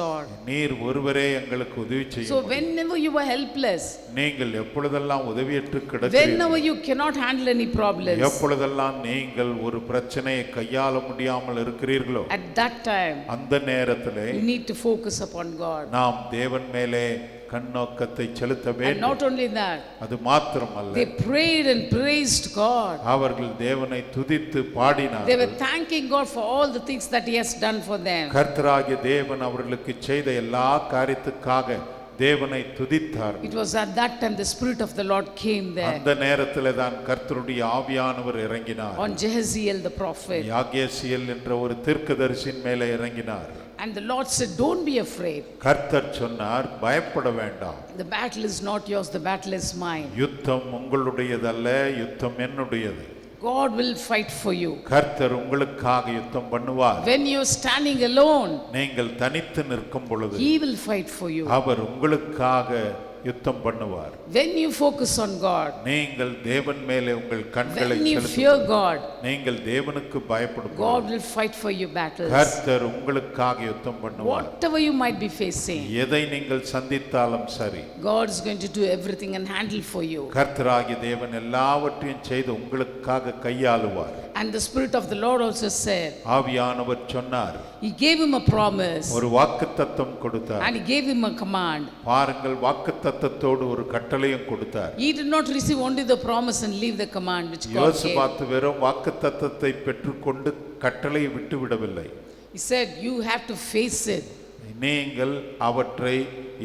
Lord. நீர் ஒருவரே எங்களுக்கு உதவி செய்ய So whenever you are helpless, நீங்கள் எப்பொழுதெல்லாம் உதவியற்று கிடக்கிறீர்கள், whenever you cannot handle any problems, எப்பொழுதெல்லாம் நீங்கள் ஒரு பிரச்சனையை கையாள முடியாமல் இருக்கிறீர்களோ, at that time அந்த நேரத்திலே you need to focus upon God. நாம் தேவன் மேலே கண்ணோக்கத்தை செலுத்த And வேண்டும். not only that, அது மாத்திரமல்ல, they prayed and praised God. அவர்கள் தேவனை துதித்து பாடினார்கள். They were thanking God for all the things that He has done for them. கர்த்தராகிய தேவன் அவர்களுக்கு செய்த எல்லா காரியத்துக்காக தேவனை துதித்தார். It was at that time the Spirit of the Lord came there அந்த நேரத்திலே தான் கர்த்தருடைய ஆவியானவர் இறங்கினார். on Jehaziel the prophet. யாகேசியேல் என்ற ஒரு தீர்க்கதரிசியின் மேலே இறங்கினார். And the Lord said, don't be afraid. கர்த்தர் சொன்னார், பயப்பட வேண்டாம். The battle is not yours, the battle is mine. யுத்தம் உங்களுடையதல்ல, யுத்தம் என்னுடையது. God will fight for you. கர்த்தர் உங்களுக்காக யுத்தம் பண்ணுவார். When you are standing alone, நீங்கள் தனித்து நிற்கும் பொழுது He will fight for you. அவர் உங்களுக்காக யுத்தம் பண்ணுவார். When you focus on God, நீங்கள் தேவன் மேலே உங்கள் கண்களை when you செலுத்துங்கள். fear God, நீங்கள் தேவனுக்கு பயப்படும் God பொழுது will fight for your battles. கர்த்தர் உங்களுக்காக யுத்தம் பண்ணுவார். Whatever you might be facing, எதை நீங்கள் சந்தித்தாலும் சரி, God is going to do everything and handle for you. கர்த்தராகிய தேவன் எல்லாவற்றையும் செய்து உங்களுக்காக கையாளுவார். And the Spirit of the Lord also said, ஆவியானவர் சொன்னார், He gave him a promise ஒரு வாக்குத்தத்தம் கொடுத்தார். and He gave him a command. பாருங்கள், வாக்குத்தத்தத்தோடு ஒரு கட்டளையும் கொடுத்தார். He did not receive only the promise and leave the command which God gave. யோசபாத் வெறும் வாக்குத்தத்தத்தை பெற்றுக்கொண்டு கட்டளையை விட்டு விடவில்லை. He said, you have to face it. நீங்கள் அவற்றை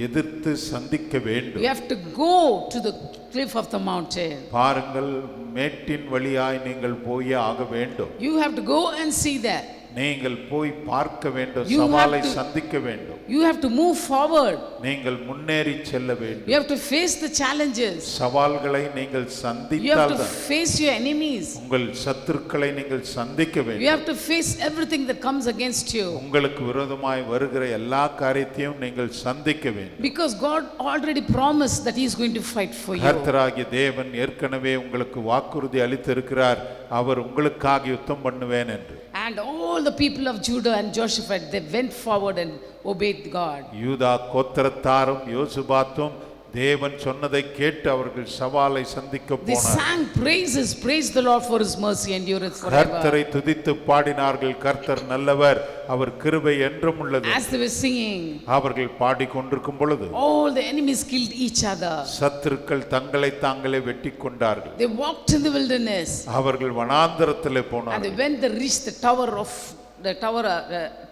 எதிர்த்து சந்திக்க வேண்டும். You have to go to the cliff of the mountain. பாருங்கள், மேட்டின் வழியாய் நீங்கள் போய் ஆக வேண்டும். You have to go and see that. நீங்கள் போய் பார்க்க வேண்டும், You have சவாலை to- சந்திக்க வேண்டும். You have to move forward. நீங்கள் முன்னேறி செல்ல You வேண்டும். have to face the challenges. சவால்களை நீங்கள் You have சந்தித்தால் to தான் face your enemies. உங்கள் சத்துருக்களை நீங்கள் சந்திக்க You வேண்டும். have to face everything that comes against you. உங்களுக்கு விரோதமாய் வருகிற எல்லா காரியத்தையும் நீங்கள் சந்திக்க வேண்டும். Because God already promised that He is going to fight for you. கர்த்தராகிய தேவன் ஏற்கனவே உங்களுக்கு வாக்குறுதி அளித்திருக்கிறார், அவர் உங்களுக்காக யுத்தம் பண்ணுவேன் என்று. And all the people of Judah and Jehoshaphat, they went forward and obeyed God. யூதா கோத்திரத்தாரும் யோசுபாத்தும் தேவன் சொன்னதை கேட்டு அவர்கள் சவாலை சந்திக்க They போனார். sang praises, praise the Lord for His mercy endureth கர்த்தரை forever. துதித்து பாடினார்கள், கர்த்தர் நல்லவர், அவர் கிருபை என்றும் உள்ளது. As they were singing, அவர்கள் பாடிக்கொண்டிருக்கும் பொழுது all the enemies killed each other. சத்துருக்கள் தங்களை தாங்களே வெட்டி கொண்டார்கள். They walked in the wilderness அவர்கள் வனாந்தரத்திலே and போனார்கள். they went, they reached the tower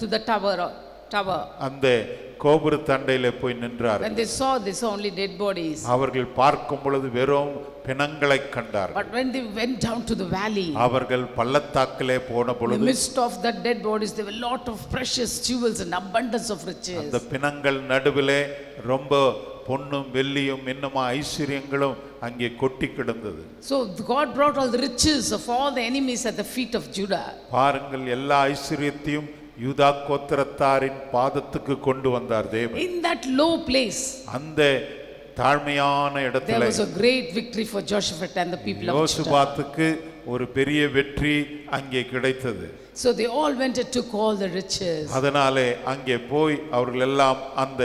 to the tower. அந்த கோபுர தண்டையிலே போய் நின்றார்கள். When they saw only dead bodies. அவர்கள் பார்க்கும் பொழுது வெறும் பிணங்களை கண்டார்கள். But when they went down to the valley, அவர்கள் பள்ளத்தாக்கிலே போன in the பொழுது midst of that dead bodies, there were a lot of precious jewels and abundance of riches. அந்த பிணங்கள் நடுவிலே ரொம்ப பொன்னும் வெள்ளியும் இன்னும் ஐஸ்வர்யங்களும் அங்கே கொட்டி கிடந்தது. So God brought all the riches of all the enemies at the feet of Judah. பாருங்கள், எல்லா ஐஸ்வர்யத்தையும் யூதா கோத்திரத்தாரின் பாதத்துக்கு கொண்டு வந்தார் தேவன். In that low place, அந்த தாழ்மையான there இடத்திலே was a great victory for Jehoshaphat and the people of Judah. யோசுபாத்துக்கு ஒரு பெரிய வெற்றி அங்கே கிடைத்தது. So they all went and took all the riches. அதனாலே அங்கே போய் அவர்கள் எல்லாம் அந்த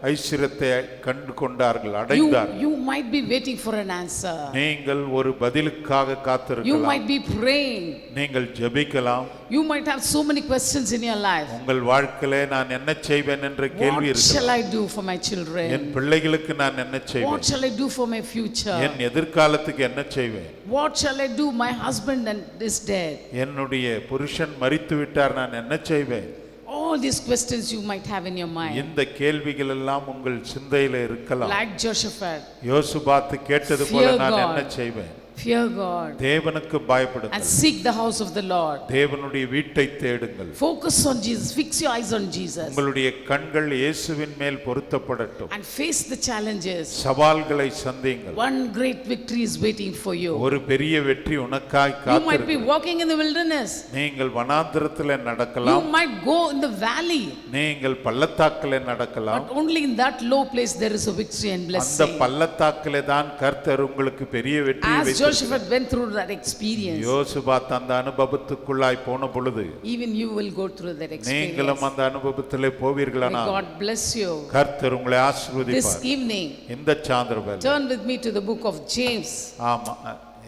ஐஸ்வர்யத்தை கண்டு கொண்டார்கள், You, அடைந்தார்கள். you might be waiting for an answer. நீங்கள் ஒரு பதிலுக்காக You காத்திருக்கலாம், might be praying. நீங்கள் ஜெபிக்கலாம். You might have so many questions in your life. உங்கள் வாழ்க்கையிலே நான் என்ன செய்வேன் என்ற கேள்வி What shall இருக்கு. I do for my N children? பிள்ளைகளுக்கு நான் என்ன What செய்வேன்? shall I do for my future? என் எதிர்காலத்துக்கு என்ன செய்வேன்? What shall I do? My husband is dead. என்னுடைய புருஷன் மரித்து விட்டார், நான் என்ன செய்வேன்? All these questions you might have in your mind. இந்த கேள்விகள் எல்லாம் உங்கள் சிந்தையில இருக்கலாம். Like Jehoshaphat, யோசுபாத்து கேட்டது போல Fear நான் God. என்ன செய்வேன்? fear God தேவனுக்கு and பயப்படுங்கள், seek the house of the Lord. தேவனுடைய வீட்டை தேடுங்கள். Focus on Jesus. Fix your eyes on Jesus உங்களுடைய கண்கள் இயேசுவின் மேல் பொருத்தப்படட்டும். and face the challenges. சவால்களை சந்தியுங்கள். One great victory is waiting for you. ஒரு பெரிய வெற்றி உனக்காய் You might be காத்திருக்கிறது. walking in the wilderness. நீங்கள் வனாந்திரத்தில் You நடக்கலாம், might go in the valley. நீங்கள் பள்ளத்தாக்கில் நடக்கலாம். But only in that low place there is a victory and அந்த blessing. பள்ளத்தாக்கிலே தான் கர்த்தர் உங்களுக்கு பெரிய வெற்றியை As Jehoshaphat went through that experience, யோசுபாத் அந்த அனுபவத்துக்குள்ளாய் போன பொழுது even you will go through that experience. நீங்களும் அந்த அனுபவத்திலே May போவீர்களானால் God bless you. கர்த்தர் உங்களை This ஆசீர்வதிப்பார். evening, இந்த சாந்திரவேளை turn with me to the book of James. ஆமா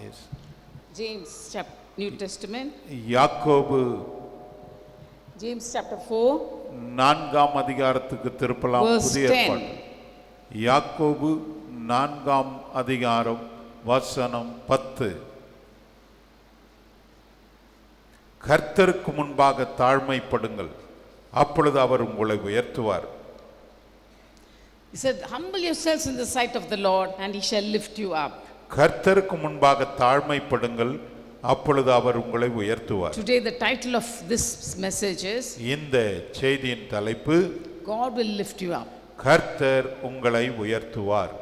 yes. James chapter New Testament. யாக்கோபு James chapter 4, 4ஆம் அதிகாரத்துக்கு திருப்பலாம். Verse புதிய 10. ஏற்பாடு யாக்கோபு 4ஆம் அதிகாரம் வசனம் 10. கர்த்தருக்கு முன்பாக தாழ்மைப்படுங்கள், அப்பொழுது அவர் உங்களை உயர்த்துவார். he said, humble yourselves in the sight of the Lord, and he shall lift you up. கர்த்தருக்கு முன்பாக தாழ்மைப்படுங்கள், அப்பொழுது அவர் உங்களை உயர்த்துவார். Today the title of this message is, இந்த செய்தியின் தலைப்பு God will lift you up. கர்த்தர் உங்களை உயர்த்துவார்.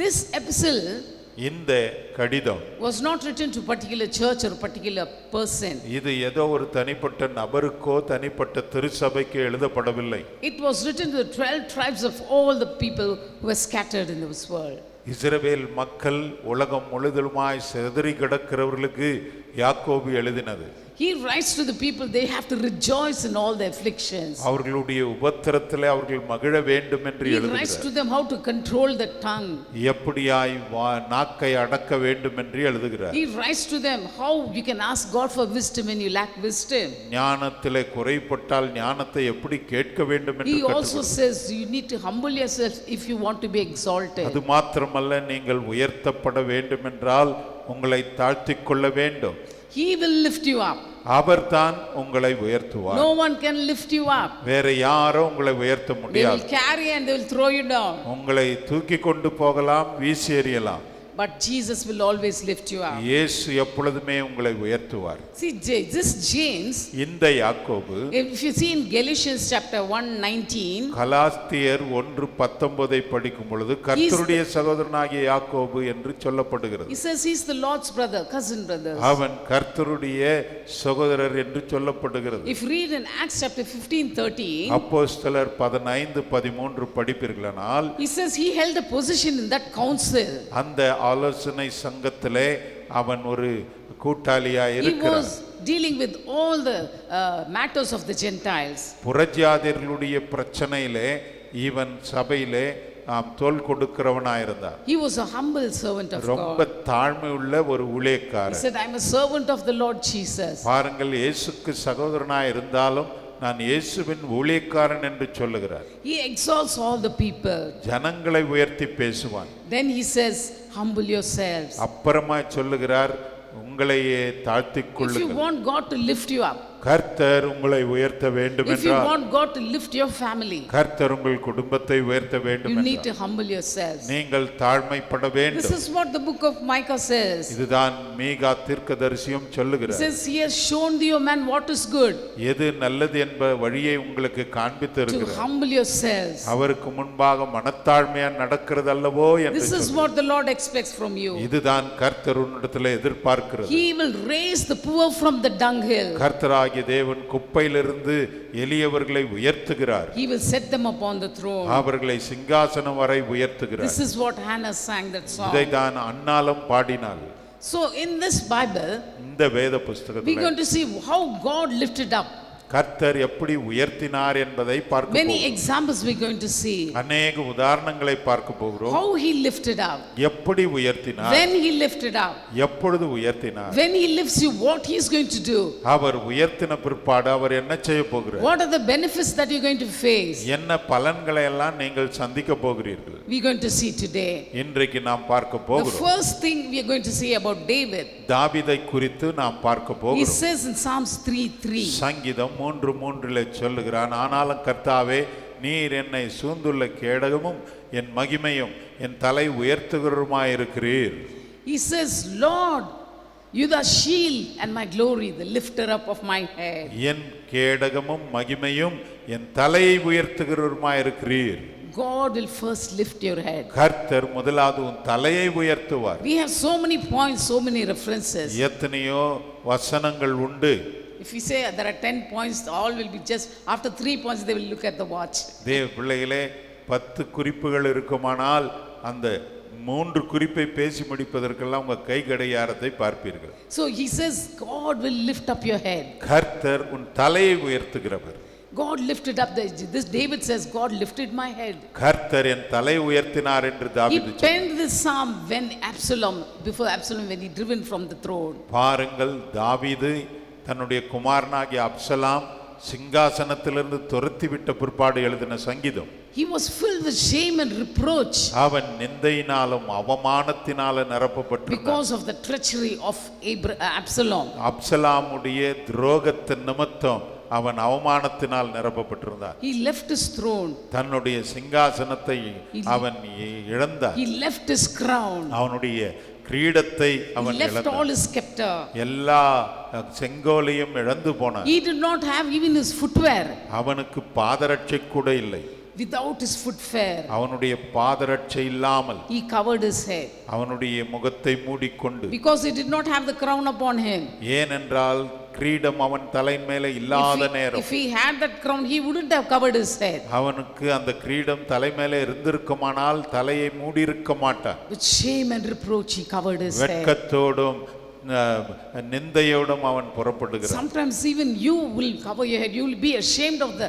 This epistle இந்த கடிதம் was not written to particular church or particular person. இது ஏதோ ஒரு தனிப்பட்ட நபருக்கோ தனிப்பட்ட திருச்சபைக்கோ எழுதப்படவில்லை. It was written to the 12 tribes of all the people who were scattered in this world. இஸ்ரவேல் மக்கள் உலகம் முழுவதுமாய் சிதறி கிடக்கிறவர்களுக்கு யாக்கோபு எழுதினது. He writes to the people, they have to rejoice in all their afflictions. அவர்களுடைய உபத்திரத்திலே அவர்கள் மகிழ வேண்டும் என்று He writes எழுதுகிறார். to them how to control the tongue. எப்படியாய் நாக்கை அடக்க வேண்டும் என்று எழுதுகிறார். He writes to them how you can ask God for wisdom when you lack wisdom. ஞானத்திலே குறைபட்டால் ஞானத்தை எப்படி கேட்க வேண்டும் என்று He also கற்றுக் says you need to humble yourself if you want to be exalted. அது மாத்திரமல்ல, நீங்கள் உயர்த்தப்பட வேண்டும் என்றால் உங்களை தாழ்த்திக் கொள்ள வேண்டும். He will lift you up. அவர்தான் உங்களை உயர்த்துவார். No one can lift you up. வேற யாரும் உங்களை உயர்த்த They முடியாது. will carry and they will throw you down. உங்களை தூக்கி கொண்டு போகலாம், வீசி எறியலாம். But Jesus will always lift you up. இயேசு எப்பொழுதுமே உங்களை உயர்த்துவார். See, this James, இந்த யாக்கோபு if you see in Galatians chapter 1:19, கலாத்தியர் 1:19 படிக்கும் பொழுது கர்த்தருடைய சகோதரனாகிய யாக்கோபு என்று சொல்லப்படுகிறது. he says he's the Lord's brother, cousin brother. அவன் கர்த்தருடைய சகோதரர் என்று சொல்லப்படுகிறது. If you read in Acts chapter 15:13, அப்போஸ்தலர் 15:13 படிப்பீர்களானால் he says he held a position in that council. அந்த ஆலோசனை சங்கத்திலே அவன் ஒரு கூட்டாளியாய் He இருக்கிறான். was dealing with all the matters of the Gentiles. புறஜாதியர்களுடைய பிரச்சனையிலே இவன் சபையிலே தோள் கொடுக்கிறவனாயிருந்தான். He was a humble servant of ரொம்ப God. தாழ்மை உள்ள ஒரு He ஊழியக்காரன். said, I'm a servant of the Lord Jesus. பாருங்கள், இயேசுக்கு சகோதரனாய் இருந்தாலும் நான் இயேசுவின் ஊழியக்காரன் என்று சொல்லுகிறார். He exalts all the people. ஜனங்களை உயர்த்தி பேசுவான். Then he says, humble yourselves. அப்புறமா சொல்லுகிறார், உங்களையே தாழ்த்திக் If you கொள்ளுங்கள். want God to lift you up, கர்த்தர் உங்களை உயர்த்த வேண்டும் if you என்றால், want God to lift your family, கர்த்தர் உங்கள் குடும்பத்தை உயர்த்த வேண்டும் you need என்றால் to humble yourselves. நீங்கள் தாழ்மைப்பட This வேண்டும். is what the book of Micah says. இதுதான் மீகா தீர்க்கதரிசியும் He சொல்லுகிறார். says, he has shown thee, O man, what is good, எது நல்லது என்ப வழியை உங்களுக்கு காண்பித்து to இருக்கிறார். humble yourselves. அவருக்கு முன்பாக மனத்தாழ்மையா நடக்கிறது அல்லவோ என்று This is சொல்லுகிறார். what the Lord expects from you. இதுதான் கர்த்தர் உன்னிடத்தில் எதிர்பார்க்கிறது. He will raise the poor from the dunghill. கர்த்தராகிய தேவன் குப்பையிலிருந்து எளியவர்களை உயர்த்துகிறார். He will set them upon the throne. அவர்களை சிங்காசனம் வரை உயர்த்துகிறார். This is what Hannah sang that song. இதைதான் அன்னாலும் பாடினாள். So in this Bible, இந்த வேத we're புஸ்தகத்தில் going to see how God lifted up. கர்த்தர் எப்படி உயர்த்தினார் என்பதை பார்க்க Many போகிறோம். examples we're going to see. அநேக உதாரணங்களை பார்க்க போகிறோம். How he lifted up. எப்படி உயர்த்தினார், When he lifted up. எப்பொழுது உயர்த்தினார், When he lifts you, what he is going to do. அவர் உயர்த்தின பிற்பாடு அவர் என்ன செய்ய போகிறார், What are the benefits that you're going to face. என்ன பலன்களை எல்லாம் நீங்கள் சந்திக்க போகிறீர்கள், We're going to see today. இன்றைக்கு நாம் பார்க்க The போகிறோம். first thing we are going to see about David. தாவீதை குறித்து நாம் பார்க்க He போகிறோம். says in Psalms 3:3. சங்கீதம் 3:3 சொல்லுகிறான், ஆனாலும் கர்த்தாவே, நீர் என்னை சூழ்ந்துள்ள கேடகமும் என் மகிமையும் என் தலை உயர்த்துகிறவருமாயிருக்கிறீர். He says, Lord, you the shield and my glory, the lifter up of my head. என் கேடகமும் மகிமையும் என் தலையை உயர்த்துகிறவருமாயிருக்கிறீர். God will first lift your head. கர்த்தர் முதலாவது உன் தலையை உயர்த்துவார். We have so many points, so many references. எத்தனையோ வசனங்கள் உண்டு. If you say there are 10 points, all will be just, after 3 points they will look at the watch. தேவ பிள்ளைகளே, 10 குறிப்புகள் இருக்குமானால் அந்த மூன்று குறிப்பை பேசி முடிப்பதற்கெல்லாம் உங்க கை கடிகாரத்தை பார்ப்பீர்கள். So he says, God will lift up your head. கர்த்தர் உன் தலையை உயர்த்துகிறவர். God lifted up this David says, God lifted my head. கர்த்தர் என் தலை உயர்த்தினார் என்று He தாவீது penned this psalm before Absalom when he driven from the throne. பாருங்கள், தாவீது தன்னுடைய குமாரனாகிய அப்சலாம் சிங்காசனத்திலிருந்து துரத்தி விட்ட பிற்பாடு எழுதின சங்கீதம். He was filled with shame and reproach அவன் நிந்தையினாலும் அவமானத்தினாலும் நிரப்பப்பட்டிருந்தான். because of the treachery of Absalom. அப்சலாமுடைய துரோகத்தின் நிமித்தம் அவன் அவமானத்தினால் நிரப்பப்பட்டிருந்தான். He left his throne. தன்னுடைய சிங்காசனத்தை அவன் இழந்தான். He left his crown. அவனுடைய கிரீடத்தை He அவன் left இழந்தான். all his scepter. எல்லா செங்கோலையும் இழந்து போனான். He did not have even his footwear. அவனுக்கு பாதரட்சை கூட இல்லை. Without his footwear, அவனுடைய பாதரட்சை இல்லாமல் he covered his head அவனுடைய முகத்தை மூடிக்கொண்டு, because he did not have the crown upon him. ஏனென்றால் கிரீடம் அவன் தலையின் மேலே இல்லாத நேரம். If he had that crown, he wouldn't have covered his head. அவனுக்கு அந்த கிரீடம் தலை மேலே இருந்திருக்குமானால் தலையை மூடி இருக்க மாட்டான். With shame and reproach he covered his head. வெட்கத்தோடும் நிந்தையோடும் அவன் புறப்படுகிறான். Sometimes even you will cover your head. You will be ashamed of the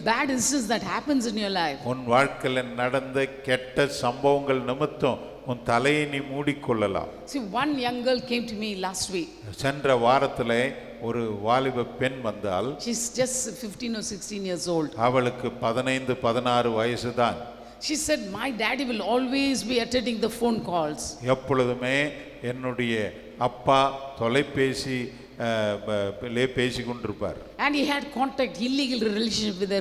bad incidents that happens in your life. உன் வாழ்க்கையில் நடந்த கெட்ட சம்பவங்கள் நிமித்தம் உன் தலையை நீ மூடிக்கொள்ளலாம். See, one young girl came to me last week. சென்ற வாரத்திலே ஒரு வாலிப பெண் வந்தால். She's just 15 or 16 years old. அவளுக்கு 15-16 வயசுதான். She said, my daddy will always be attending the phone calls. எப்பொழுதுமே என்னுடைய அப்பா தொலைபேசி பேசி கொண்டிருப்பார். And he had illegal relationship with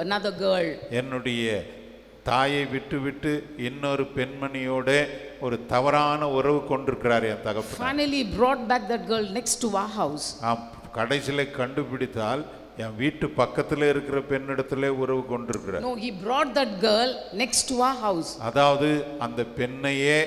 another girl. என்னுடைய தாயை விட்டு இன்னொரு பெண்மணியோட ஒரு தவறான உறவு கொண்டிருக்கிறார் என் தகப்பன். Finally brought back that girl next to our house. கடைசியில கண்டுபிடித்தால் என் வீட்டு பக்கத்துல இருக்கிற பெண்ணிடத்திலே உறவு கொண்டிருக்கிறார். No, he brought that girl next to our house. அதாவது அந்த பெண்ணையே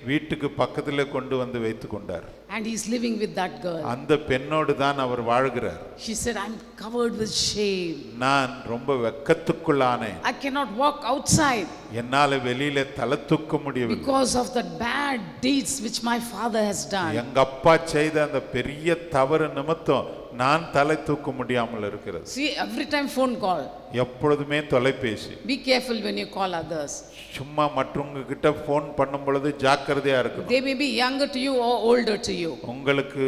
வீட்டுக்கு பக்கத்துல கொண்டு வந்து வைத்து கொண்டார். And he is living with that girl. அந்த பெண்ணோடு தான் அவர் வாழ்கிறார். She said, I'm covered with shame. நான் ரொம்ப வெட்கத்துக்குள்ளானேன். I cannot walk outside. என்னால வெளியில தலை தூக்க முடியவில்லை. Because of the bad deeds which my father has done. எங்க அப்பா செய்த அந்த பெரிய தவறு நிமித்தம் நான் தலை தூக்க முடியாமல் இருக்கிறது. See, every time phone call. எப்பொழுதுமே தொலைபேசி. Be careful when you call others. சும்மா மற்றவங்க கிட்ட ஃபோன் பண்ணும் பொழுது ஜாக்கிரதையா இருக்கணும். They may be younger to you or older to you. உங்களுக்கு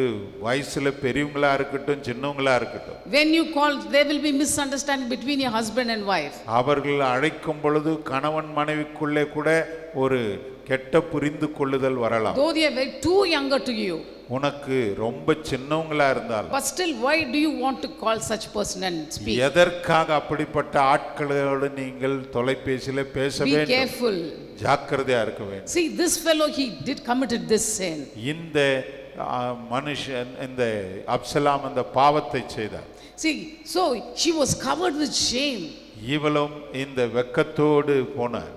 வயசுல பெரியவங்களா இருக்கட்டும் சின்னவங்களா இருக்கட்டும். When you call, there will be misunderstanding between your husband and wife. அவர்கள் அழைக்கும் பொழுது கணவன் மனைவிக்குள்ளே கூட ஒரு கெட்ட புரிந்து கொள்ளுதல் வரலாம். Though they are very too younger to you. உனக்கு ரொம்ப சின்னவங்களா இருந்தாலும். But still, why do you want to call such person and speak? எதற்காக அப்படிப்பட்ட ஆட்களோடு நீங்கள் தொலைபேசியில பேச வேண்டும்? Be careful. ஜாக்கிரதையா இருக்க வேண்டும். See, this fellow, he did committed this sin. இந்த மனுஷன் இந்த அப்சலாம் அந்த பாவத்தை செய்தார். See, so she was covered with shame. இவளும் இந்த வெட்கத்தோடு போனார்.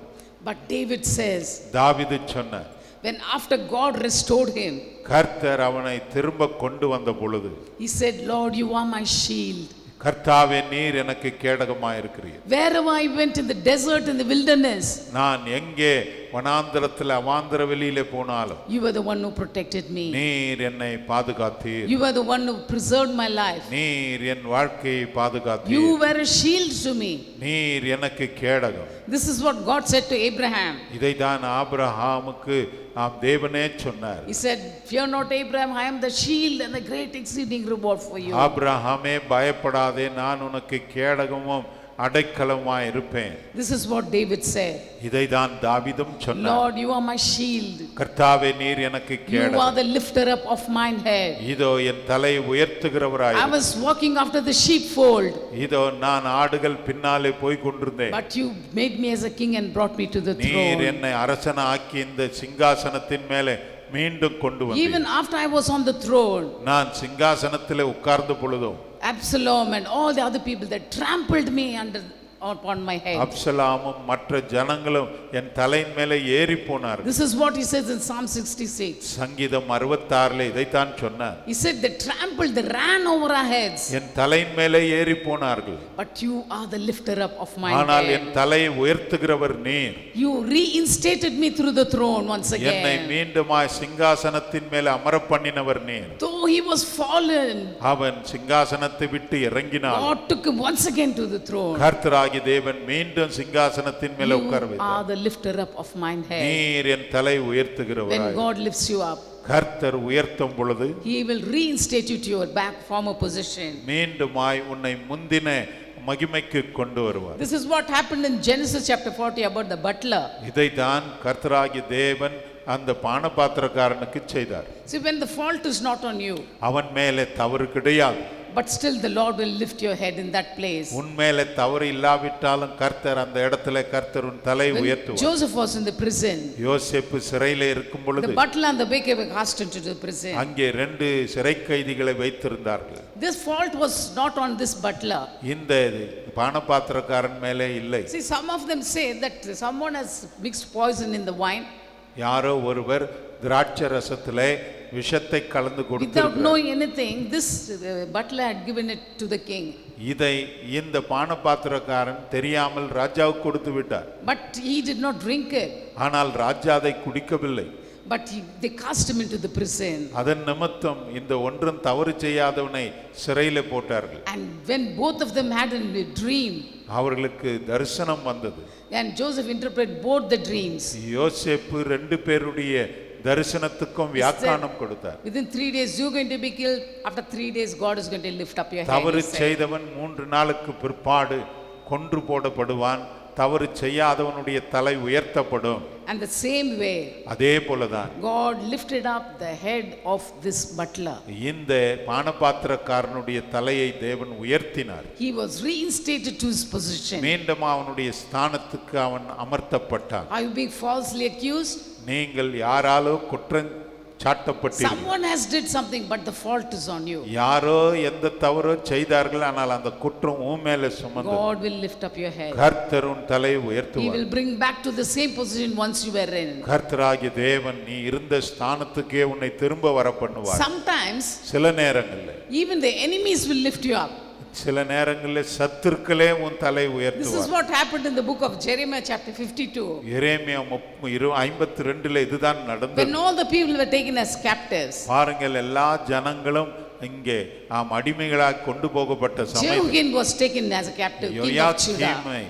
But David says, தாவீது சொன்னார், when after God restored him, கர்த்தர் அவனை திரும்ப கொண்டு வந்த பொழுது, he said, Lord, you are my shield. கர்த்தாவே நீர் எனக்கு கேடகமாய் இருக்கிறீர். Wherever I went in the desert, in the wilderness, நான் எங்கே வனாந்தரத்தில் அவாந்தர வெளியிலே போனாலும், you were the one who protected me. நீர் என்னை பாதுகாத்தீர். You were the one who preserved my life. நீர் என் வாழ்க்கையை பாதுகாத்தீர். You were a shield to me. நீர் எனக்கு கேடகம். This is what God said to Abraham. இதைதான் ஆபிரகாமுக்கு தேவனே சொன்னார். He said, fear not, Abraham, I am the shield and the great exceeding reward for you. ஆபிரகாமே பயப்படாதே, நான் உனக்கு கேடகமும் அடைக்கலமாய் இருப்பேன். This is what David said. இதைதான் தாவீதும் சொன்னார். Lord, you are my shield. கர்த்தாவே நீர் எனக்கு கேடகம். You are the lifter up of mine head. இதோ என் தலையை உயர்த்துகிறவராய். I was walking after the sheepfold. இதோ நான் ஆடுகள் பின்னாலே போய் கொண்டிருந்தேன். But you made me as a king and brought me to the throne. நீர் என்னை அரசனாக்கி இந்த சிங்காசனத்தின் மேலே மீண்டும் கொண்டு வந்தீர். Even after I was on the throne, நான் சிங்காசனத்திலே உட்கார்ந்த பொழுதும் Absalom and all the other people that trampled me upon my head. அப்சலாமும் மற்ற ஜனங்களும் என் தலையின் மேலே ஏறி போனார்கள். This is what he says in Psalm 66. சங்கீதம் 66 இதைத்தான் சொன்னார். He said they trampled, they ran over our heads. என் தலையின் மேலே ஏறி போனார்கள். But you are the lifter up of my ஆனால் head. என் தலையை உயர்த்துகிறவர் நீர். You reinstated me through the throne once again. என்னை மீண்டுமாய் சிங்காசனத்தின் மேலே அமர பண்ணினவர் நீர். Though he was fallen, அவன் சிங்காசனத்தை விட்டு இறங்கினான். God took him once again to the throne. கர்த்தராகிய தேவன் மீண்டும் சிங்காசனத்தின் மேலே உட்கார You வைத்தார். are the lifter up of mine head. நீர் என் தலை When உயர்த்துகிறவராய். God lifts you up, கர்த்தர் உயர்த்தும் பொழுது he will reinstate you to your back former position. மீண்டுமாய் உன்னை முந்தின மகிமைக்கு கொண்டு வருவார். This is what happened in Genesis chapter 40 about the butler. இதைத்தான் கர்த்தராகிய தேவன் அந்த பானபாத்திரக்காரனுக்கு செய்தார். See, when the fault is not on you, அவன் மேலே தவறு கிடையாது. but still the Lord will lift your head in that place. உன் மேலே தவறு இல்லாவிட்டாலும் கர்த்தர் அந்த இடத்துல கர்த்தர் உன் தலை When உயர்த்துவார். Joseph was in the prison, யோசேப்பு சிறையிலே இருக்கும் the பொழுது butler and the baker were cast into the prison. அங்கே 2 சிறை கைதிகளை வைத்திருந்தார்கள். This fault was not on this butler. இந்த பானபாத்திரக்காரன் மேலே இல்லை. See, some of them say that someone has mixed poison in the wine யாரோ ஒருவர் திராட்சை ரசத்திலே விஷத்தை கலந்து without கொடுத்திருக்கிறார். knowing anything. This butler had given it to the king. இதை இந்த பானபாத்திரக்காரன் தெரியாமல் ராஜாவுக்கு கொடுத்து விட்டார். But he did not drink it. ஆனால் ராஜா அதை குடிக்கவில்லை. But they cast him into the prison. அதன் நிமித்தம் இந்த ஒன்றும் தவறு செய்யாதவனை சிறையிலே போட்டார்கள். And when both of them had a dream, அவர்களுக்கு தரிசனம் வந்தது. and Joseph interpreted both the dreams. யோசேப்பு 2 பேருடைய தரிசனத்துக்கும் வியாக்கியானம் கொடுத்தார். Within 3 days you are going to be killed. After 3 days God is going to lift up your head. தவறு he said. செய்தவன் 3 நாளுக்கு பிற்பாடு கொன்று போடப்படுவான். தவறு செய்யாதவனுடைய தலை உயர்த்தப்படும். And the same way அதே போலதான் God lifted up the head of this butler. இந்த பானபாத்திரக்காரனுடைய தலையை தேவன் உயர்த்தினார். He was reinstated to his position. மீண்டும் அவனுடைய ஸ்தானத்துக்கு அவன் அமர்த்தப்பட்டான். Are you being falsely accused? நீங்கள் யாராலோ குற்றம் சாட்டப்பட்டீர்கள். Someone has did something, but the fault is on you. யாரோ எந்த தவறோ செய்தார்கள், ஆனால் அந்த குற்றம் உன் மேலே சுமந்தது. God will lift up your head. கர்த்தர் உன் தலையை He உயர்த்துவார். will bring back to the same position once you were in. கர்த்தராகிய தேவன் நீ இருந்த ஸ்தானத்துக்கே உன்னை திரும்ப வர பண்ணுவார். Sometimes சில நேரங்களில் even the enemies will lift you up. சில நேரங்களில் சத்துருக்களே உன் தலை This is உயர்த்துவார். what happened in the book of Jeremiah chapter 52. எரேமியா 52 இதுதான் நடந்தது. When all the people were taken as captives, பாருங்கள், எல்லா ஜனங்களும் இங்கே அடிமைகளாக கொண்டு போகப்பட்ட சமயம் Jehoiakim was taken as a captive, king of Judah. யோயாக்கீமை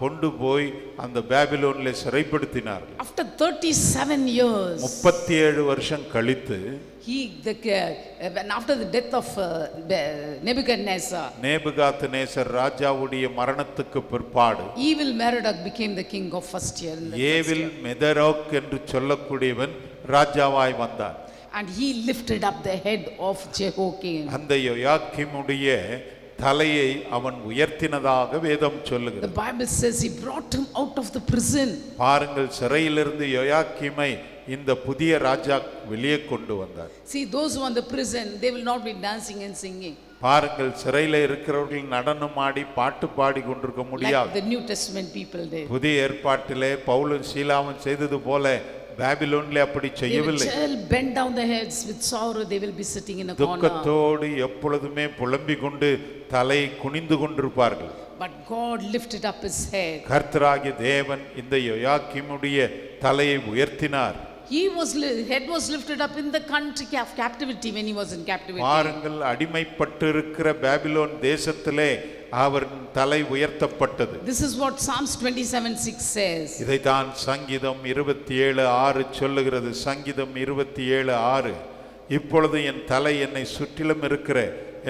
கொண்டு போய் அந்த பாபிலோனிலே சிறைப்படுத்தினார்கள். After 37 years, 37 வருஷம் கழித்து when after the death of Nebuchadnezzar, Nebuchadnezzar ராஜாவுடைய மரணத்துக்கு பிற்பாடு evil Merodach became the king of first year. In the first ஏவில் year. மெதரோக் என்று சொல்லக்கூடியவன் ராஜாவாய் வந்தான். And he lifted up the head of Jehoiakim. அந்த யோயாக்கீமுடைய தலையை அவன் உயர்த்தினதாக வேதம் The சொல்லுகிறது. Bible says he brought him out of the prison. பாருங்கள், சிறையிலிருந்து யோயாக்கீமை இந்த புதிய ராஜா வெளியே கொண்டு வந்தார். See, those who are in the prison, they will not be dancing and singing பாருங்கள், சிறையில் இருக்கிறவர்கள் நடனம் ஆடி பாட்டு பாடி கொண்டிருக்க like முடியாது. the New Testament people did. புதிய ஏற்பாட்டிலே பவுலும் சீலாவும் செய்தது போல பாபிலோனிலே அப்படி They will செய்யவில்லை. all bend down their heads with sorrow. They will be sitting in a corner. துக்கத்தோடு எப்பொழுதுமே புலம்பிக் கொண்டு தலை குனிந்து கொண்டிருப்பார்கள். But God lifted up his head. கர்த்தராகிய தேவன் இந்த யோயாக்கீமுடைய தலையை உயர்த்தினார். Head was lifted up in the country of captivity when he was in captivity. பாருங்கள், அடிமைப்பட்டிருக்கிற பாபிலோன் தேசத்திலே அவர் தலை உயர்த்தப்பட்டது. This is what Psalms 27:6 says. இதைத்தான் சங்கீதம் 27:6 சொல்லுகிறது. சங்கீதம் 27:6, இப்பொழுது என் தலை என்னை சுற்றிலும் இருக்கிற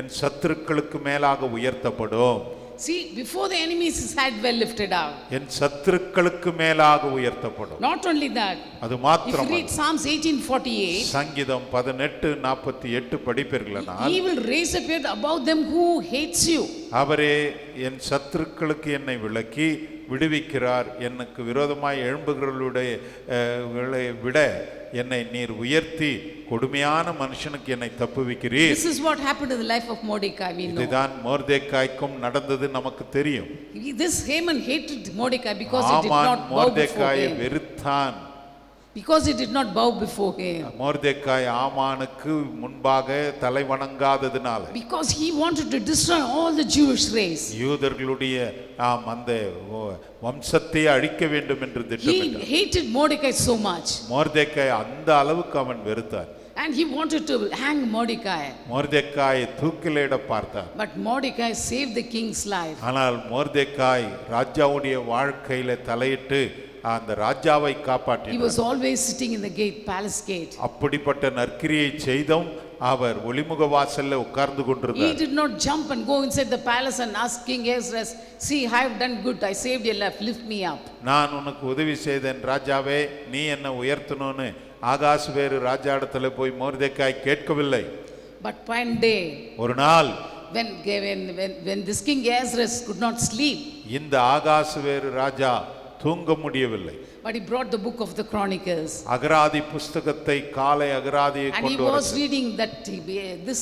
என் சத்துருக்களுக்கு மேலாக உயர்த்தப்படும். See, before the enemies his head were lifted up. என் சத்துருக்களுக்கு மேலாக உயர்த்தப்படும். Not only that, அது if மாத்திரம் you read Psalms 18:48, சங்கீதம் 18:48 படிப்பீர்களானால், he will raise up your head above them who hates you. அவரே என் சத்துருக்களுக்கு என்னை விலக்கி விடுவிக்கிறார். எனக்கு விரோதமாய் எழும்புகிறவர்களுடைய விட என்னை நீர் உயர்த்தி கொடுமையான மனுஷனுக்கு என்னை தப்புவிக்கிறீர். This is what happened in the life of Mordecai, we know. இதுதான் மொர்தெக்காய்க்கும் நடந்தது நமக்கு தெரியும். This Haman hated Mordecai because he did not bow before மொர்தெக்காயை him. வெறுத்தான். Because he did not bow before him. மொர்தெக்காய் ஆமானுக்கு முன்பாக தலை வணங்காததினால. Because he wanted to destroy all the Jewish race. யூதர்களுடைய அந்த வம்சத்தை அழிக்க வேண்டும் என்று திட்டமிட்டார். He hated Mordecai so much. மொர்தெக்காய் அந்த அளவுக்கு அவன் வெறுத்தான். And he wanted to hang Mordecai. மொர்தெக்காயை தூக்கிலிட பார்த்தான். But Mordecai saved the king's life. ஆனால் மொர்தெக்காய் ராஜாவுடைய வாழ்க்கையில தலையிட்டு அந்த ராஜாவை காப்பாற்றினார். He was always sitting in the gate, palace gate. அப்படிப்பட்ட நற்கிரியை செய்தும் அவர் ஒளிமுக வாசல்ல உட்கார்ந்து கொண்டிருந்தார். He did not jump and go inside the palace and ask King Ahasuerus, see, I have done good, I saved your life, lift me up. நான் உனக்கு உதவி செய்தேன் ராஜாவே, நீ என்ன உயர்த்தணும்னு ஆகாசுவேறு ராஜா இடத்துல போய் மொர்தெக்காய் கேட்கவில்லை. But one day, ஒரு நாள் when this King Ahasuerus could not sleep, இந்த ஆகாசுவேறு ராஜா தூங்க முடியவில்லை. but he brought the book of the Chronicles. அகராதி புஸ்தகத்தை காலை அகராதியை And he கொண்டு was reading that this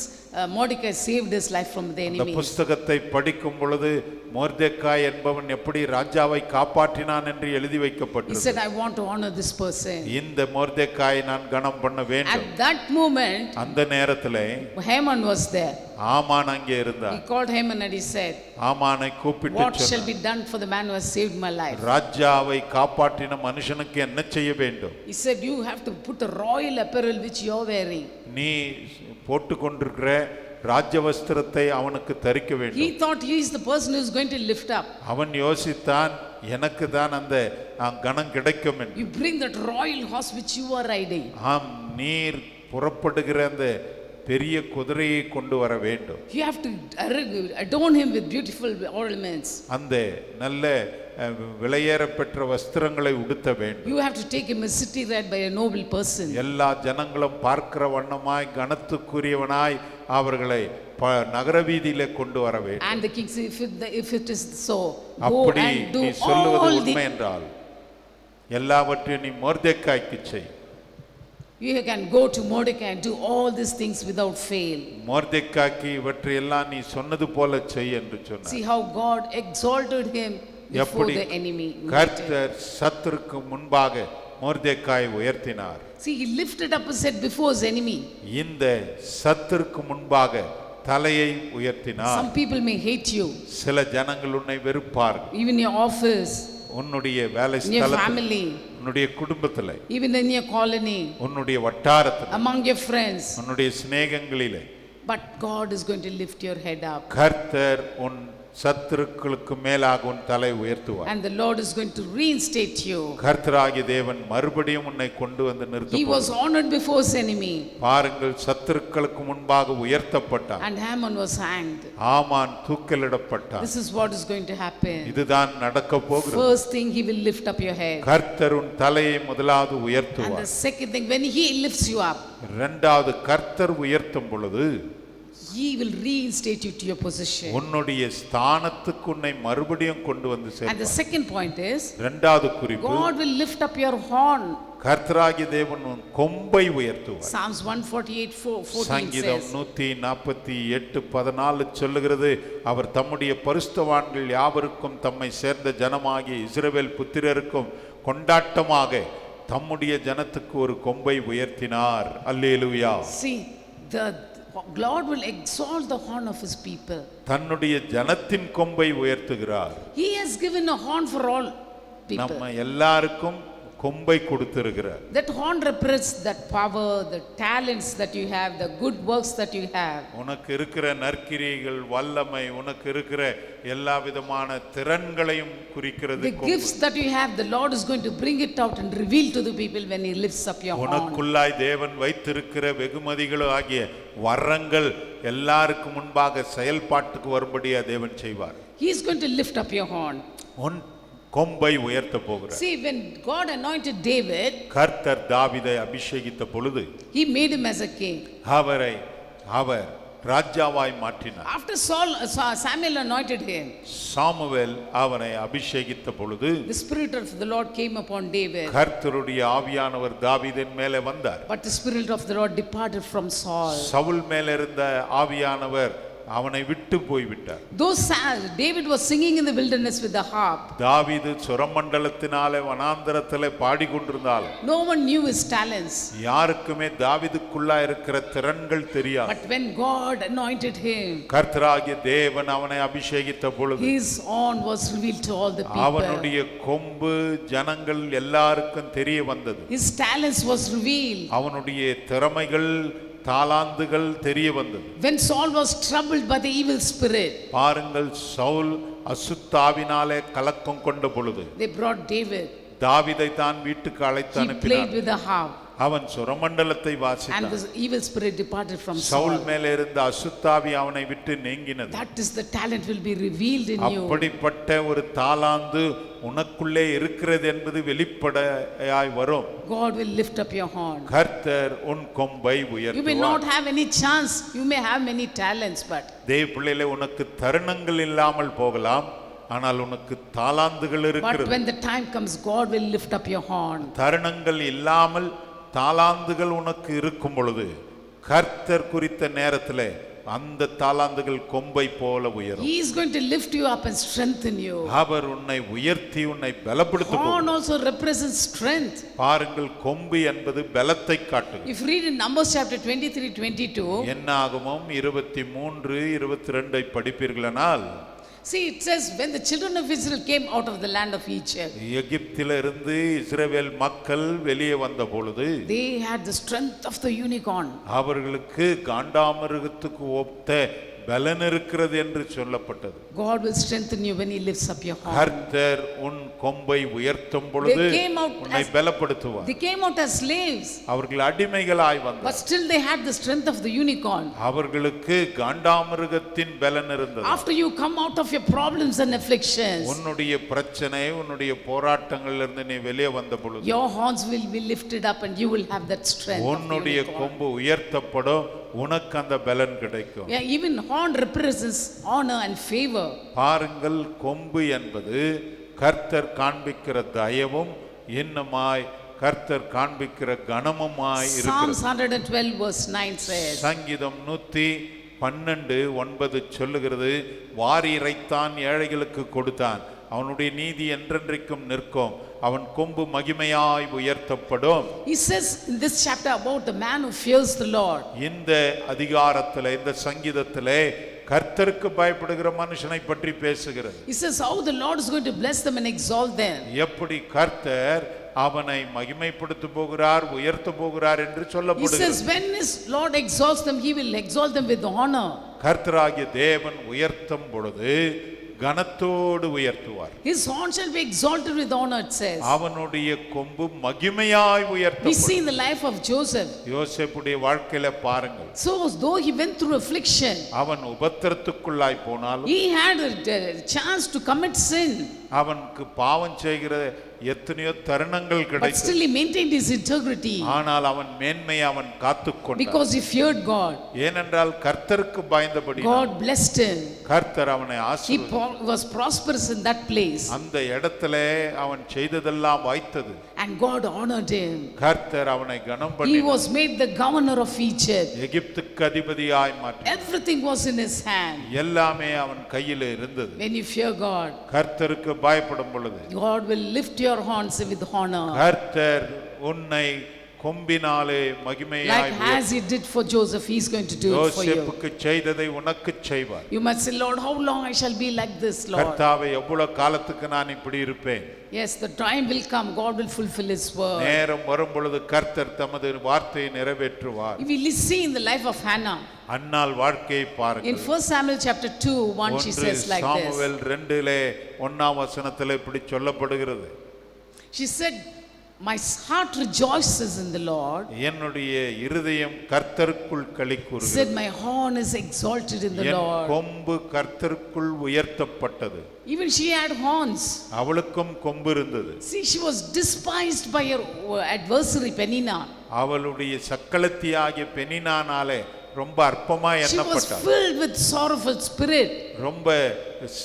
Mordecai saved his life from the அந்த enemy. புஸ்தகத்தை படிக்கும் பொழுது மொர்தெக்காய் என்பவன் எப்படி ராஜாவை காப்பாற்றினான் என்று எழுதி He வைக்கப்பட்டது. said, I want to honor this person. இந்த மொர்தெக்காயை நான் கனம் பண்ண வேண்டும். At that moment, அந்த நேரத்திலே Haman was there. ஆமான் அங்கே He இருந்தார். called Haman and he said, ஆமானை கூப்பிட்டு what shall சொன்னார், be done for the man who has saved my life? ராஜாவை காப்பாற்றின மனுஷனுக்கு என்ன செய்ய வேண்டும்? He said, you have to put the royal apparel which you are wearing. நீ போட்டுக்கொண்டிருக்கிற ராஜ்ய வஸ்திரத்தை அவனுக்கு தரிக்க He வேண்டும். thought he is the person who is going to lift up. அவன் யோசித்தான், எனக்கு தான் அந்த கணம் கிடைக்கும் என்று. You bring that royal horse which you are riding. ஆம், நீர் புறப்படுகிற அந்த பெரிய குதிரையை கொண்டு வர வேண்டும். You have to adorn him with beautiful ornaments. அந்த நல்ல விலையேற பெற்ற வஸ்திரங்களை உடுத்த வேண்டும். You have to take him a city ride by a noble person. எல்லா ஜனங்களும் பார்க்கிற வண்ணமாய் கனத்துக்குரியவனாய் அவர்களை நகர வீதியிலே கொண்டு வர வேண்டும். And the king said, if it is so, go அப்படி and do நீ சொல்லுவது all உண்மை the... என்றால் எல்லாவற்றையும் நீ மொர்தெக்காய்க்கு செய். You can go to Mordecai and do all these things without fail. மொர்தெக்காய்க்கு இவற்றையெல்லாம் நீ சொன்னது போல செய் என்று சொன்னார். See how God exalted him before எப்படி the enemy. கர்த்தர் சத்துருக்கு முன்பாக மொர்தெக்காயை உயர்த்தினார். See, he lifted up his head before his enemy. இந்த சத்துருக்கு முன்பாக தலையை உயர்த்தினார். Some people may hate you. சில ஜனங்கள் உன்னை வெறுப்பார்கள். Even your office, உன்னுடைய வேலை in your ஸ்தலத்தில், family, உன்னுடைய குடும்பத்திலே, even in your colony, உன்னுடைய வட்டாரத்தில், among your friends. உன்னுடைய சிநேகங்களிலே. But God is going to lift your head up. கர்த்தர் உன் சத்துருக்களுக்கு மேலாக உன் தலை உயர்த்துவார். And the Lord is going to reinstate you. கர்த்தராகிய தேவன் மறுபடியும் உன்னை கொண்டு வந்து He நிறுத்துவார். was honored before his enemy. பாருங்கள், சத்துருக்களுக்கு முன்பாக உயர்த்தப்பட்டார். And Haman was hanged. Haman தூக்கிலிடப்பட்டார். This is what is going to happen. இதுதான் நடக்க போகிறது. First thing, he will lift up your head. கர்த்தர் உன் தலையை முதலாவது And the உயர்த்துவார். second thing, when he lifts you up, இரண்டாவது, கர்த்தர் உயர்த்தும் பொழுது he will reinstate you to your position. உன்னுடைய ஸ்தானத்துக்கு உன்னை மறுபடியும் கொண்டு வந்து And the சேர்ப்பார். second point is, இரண்டாவது குறிப்பு, God will lift up your horn. கர்த்தராகிய தேவன் உன் கொம்பை உயர்த்துவார். Psalms 148:14 சங்கீதம் says, 148:14 சொல்லுகிறது, அவர் தம்முடைய பரிசுத்தவான்கள் யாவருக்கும் தம்மை சேர்ந்த ஜனமாகிய இஸ்ரவேல் புத்திரருக்கும் கொண்டாட்டமாக தம்முடைய ஜனத்துக்கு ஒரு கொம்பை உயர்த்தினார். அல்லேலூயா. see, the Lord will exalt the horn of his people. தன்னுடைய ஜனத்தின் கொம்பை உயர்த்துகிறார். He has given a horn for all people. நம்ம எல்லாருக்கும் கொம்பை கொடுத்திருக்கிறார். That horn represents that power, the talents that you have, the good works that you have. உனக்கு இருக்கிற நற்கிரியைகள், வல்லமை, உனக்கு இருக்கிற எல்லா விதமான திறன்களையும் குறிக்கிறது The gifts that you have, the Lord is going to bring it out and reveal to the people when he lifts up your horn. உனக்குள்ளாய் தேவன் வைத்திருக்கிற வெகுமதிகள் ஆகிய வரங்கள் எல்லாருக்கும் முன்பாக செயல்பாட்டுக்கு வரும்படியா தேவன் செய்வார். He is going to lift up your horn. உன் கொம்பை உயர்த்த போகிறார். See, when God anointed David, கர்த்தர் தாவீதை அபிஷேகித்த பொழுது he made him as a king. அவர் ராஜாவாய் மாற்றினார். After Samuel anointed him, Samuel அவனை அபிஷேகித்த பொழுது the spirit of the Lord came upon David. கர்த்தருடைய ஆவியானவர் தாவீதின் மேலே வந்தார். But the spirit of the Lord departed from Saul. Saul மேலே இருந்த ஆவியானவர் அவனை விட்டு போய்விட்டார். Though David was singing in the wilderness with the harp, தாவீது சுரமண்டலத்தினாலே வனாந்தரத்திலே பாடிக்கொண்டிருந்தாலும் no one knew his talents. யாருக்குமே தாவீதுக்குள்ளா இருக்கிற திறன்கள் தெரியாது. But when God anointed him, கர்த்தராகிய தேவன் அவனை அபிஷேகித்த பொழுது his horn was revealed to all the people. அவனுடைய கொம்பு ஜனங்கள் எல்லாருக்கும் தெரிய வந்தது. His talents was revealed. அவனுடைய திறமைகள் தாலாந்துகள் தெரிய வந்தது. When Saul was troubled by the evil spirit, பாருங்கள், சவுல் அசுத்தாவினாலே கலக்கம் கொண்ட பொழுது they brought David. தாவீதை தான் வீட்டுக்கு அழைத்து He played அனுப்பினார். with the harp, அவன் சுரமண்டலத்தை and வாசித்தான். the evil spirit departed from Saul Saul. மேலே இருந்த அசுத்தாவி அவனை விட்டு நீங்கினது. That is the talent will be revealed in you. அப்படிப்பட்ட ஒரு தாலாந்து உனக்குள்ளே இருக்கிறது என்பது வெளிப்படையாய் வரும். God will lift up your horn. கர்த்தர் உன் கொம்பை You may உயர்த்துவார். not have any chance, you may have many talents, but தேவ பிள்ளைகளே, உனக்கு தருணங்கள் இல்லாமல் போகலாம், ஆனால் உனக்கு தாலாந்துகள் இருக்கிறது. when the time comes, God will lift up your horn. தருணங்கள் இல்லாமல் தாலாந்துகள் உனக்கு இருக்கும் பொழுது கர்த்தர் குறித்த நேரத்திலே அந்த தாலாந்துகள் கொம்பை போல உயரும். He is going to lift you up and strengthen you. அவர் உன்னை உயர்த்தி உன்னை பலப்படுத்துவார். Horn also represents strength. பாருங்கள், கொம்பு என்பது பலத்தை காட்டுகிறது. If you read in Numbers chapter 23-22, என்னாகமம் 23-22 படிப்பீர்களானால், see, it says when the children of Israel came out of the land of Egypt, எகிப்திலிருந்து இஸ்ரவேல் மக்கள் வெளியே வந்த பொழுது they had the strength of the unicorn. அவர்களுக்கு காண்டாமிருகத்துக்கு ஒத்த பலன் இருக்கிறது என்று சொல்லப்பட்டது. God will strengthen you when he lifts up your horn. கர்த்தர் உன் கொம்பை உயர்த்தும் பொழுது They came out உன்னை பலப்படுத்துவார். They came out as slaves, அவர்கள் அடிமைகளாய் but வந்தார். still they had the strength of the unicorn. அவர்களுக்கு காண்டாமிருகத்தின் பலன் இருந்தது. After you come out of your problems and afflictions, உன்னுடைய பிரச்சனை, உன்னுடைய போராட்டங்களிலிருந்து நீ வெளியே வந்த பொழுது your horns will be lifted up and you will have that strength of the உன்னுடைய unicorn. கொம்பு உயர்த்தப்படும், உனக்கு அந்த பலன் கிடைக்கும். Yeah, even horn represents honor and favor. பாருங்கள், கொம்பு என்பது கர்த்தர் காண்பிக்கிற தயவும் இன்னமாய் கர்த்தர் காண்பிக்கிற கனமுமாய் Psalms இருக்கிறது. 112 verse 9 says, சங்கீதம் 112:9 சொல்லுகிறது, வாரி இறைத்தான், ஏழைகளுக்கு கொடுத்தான், அவனுடைய நீதி என்றென்றைக்கும் நிற்கும், அவன் கொம்பு மகிமையாய் உயர்த்தப்படும். He says in this chapter about the man who fears the Lord. இந்த அதிகாரத்திலே, இந்த சங்கீதத்திலே கர்த்தருக்கு பயப்படுகிற மனுஷனை பற்றி பேசுகிறது. He says how the Lord is going to bless them and exalt them. எப்படி கர்த்தர் அவனை மகிமைப்படுத்த போகிறார், உயர்த்த போகிறார் என்று He சொல்லப்படுகிறது. says when his Lord exalts them, he will exalt them with honor. கர்த்தராகிய தேவன் உயர்த்தும் பொழுது கனத்தோடு உயர்த்துவார். His horn shall be exalted with honor, it says. அவனுடைய கொம்பு மகிமையாய் We உயர்த்தப்படும். see in the life of Joseph. யோசேப்புடைய வாழ்க்கையில பாருங்கள், So though he went through affliction, அவன் உபத்திரத்துக்குள்ளாய் போனாலும், he had a chance to commit sin, அவனுக்கு பாவம் செய்கிற எத்தனையோ தருணங்கள் but கிடைத்தது. still he maintained his integrity ஆனால் அவன் மேன்மையை அவன் காத்துக்கொண்டான். because he feared God. ஏனென்றால் கர்த்தருக்கு பயந்தபடி God blessed him. கர்த்தர் அவனை He ஆசீர்வதித்தார். was prosperous in that place, அந்த இடத்திலே அவன் செய்ததெல்லாம் வாய்த்தது. and God honored him. கர்த்தர் அவனை கனம் He பண்ணினார். was made the governor of Egypt. எகிப்துக்கு அதிபதியாய் மாற்றினார். Everything was in his hand. எல்லாமே அவன் கையிலே இருந்தது. When you fear God, கர்த்தருக்கு பயப்படும் பொழுது God will lift your horns with honor, கர்த்தர் உன்னை கொம்பினாலே மகிமையாய் like as he did for Joseph. He is going to do it for you. யோசேப்புக்கு செய்ததை உனக்கு செய்வார். You must say, Lord, how long I shall be like this, Lord? கர்த்தாவே, எவ்வளவு காலத்துக்கு நான் இப்படி இருப்பேன்? Yes, the time will come. God will fulfill his word. நேரம் வரும் பொழுது கர்த்தர் தமது வார்த்தையை நிறைவேற்றுவார். We will see in the life of Hannah. அன்னாள் வாழ்க்கையை In பாருங்கள். 1 Samuel chapter 2:1 she says like this. Samuel 2:1 இப்படி சொல்லப்படுகிறது. She said, my heart rejoices in the Lord. என்னுடைய இருதயம் கர்த்தருக்குள் Said, களிகூருகிறது. my horn is exalted in the N Lord. கொம்பு கர்த்தருக்குள் உயர்த்தப்பட்டது. Even she had horns. அவளுக்கும் கொம்பு இருந்தது. See, she was despised by her adversary Penina. அவளுடைய சக்களத்தியாகிய பெனினானாலே ரொம்ப அற்பமா She was எண்ணப்பட்டாள். filled with sorrowful spirit. ரொம்ப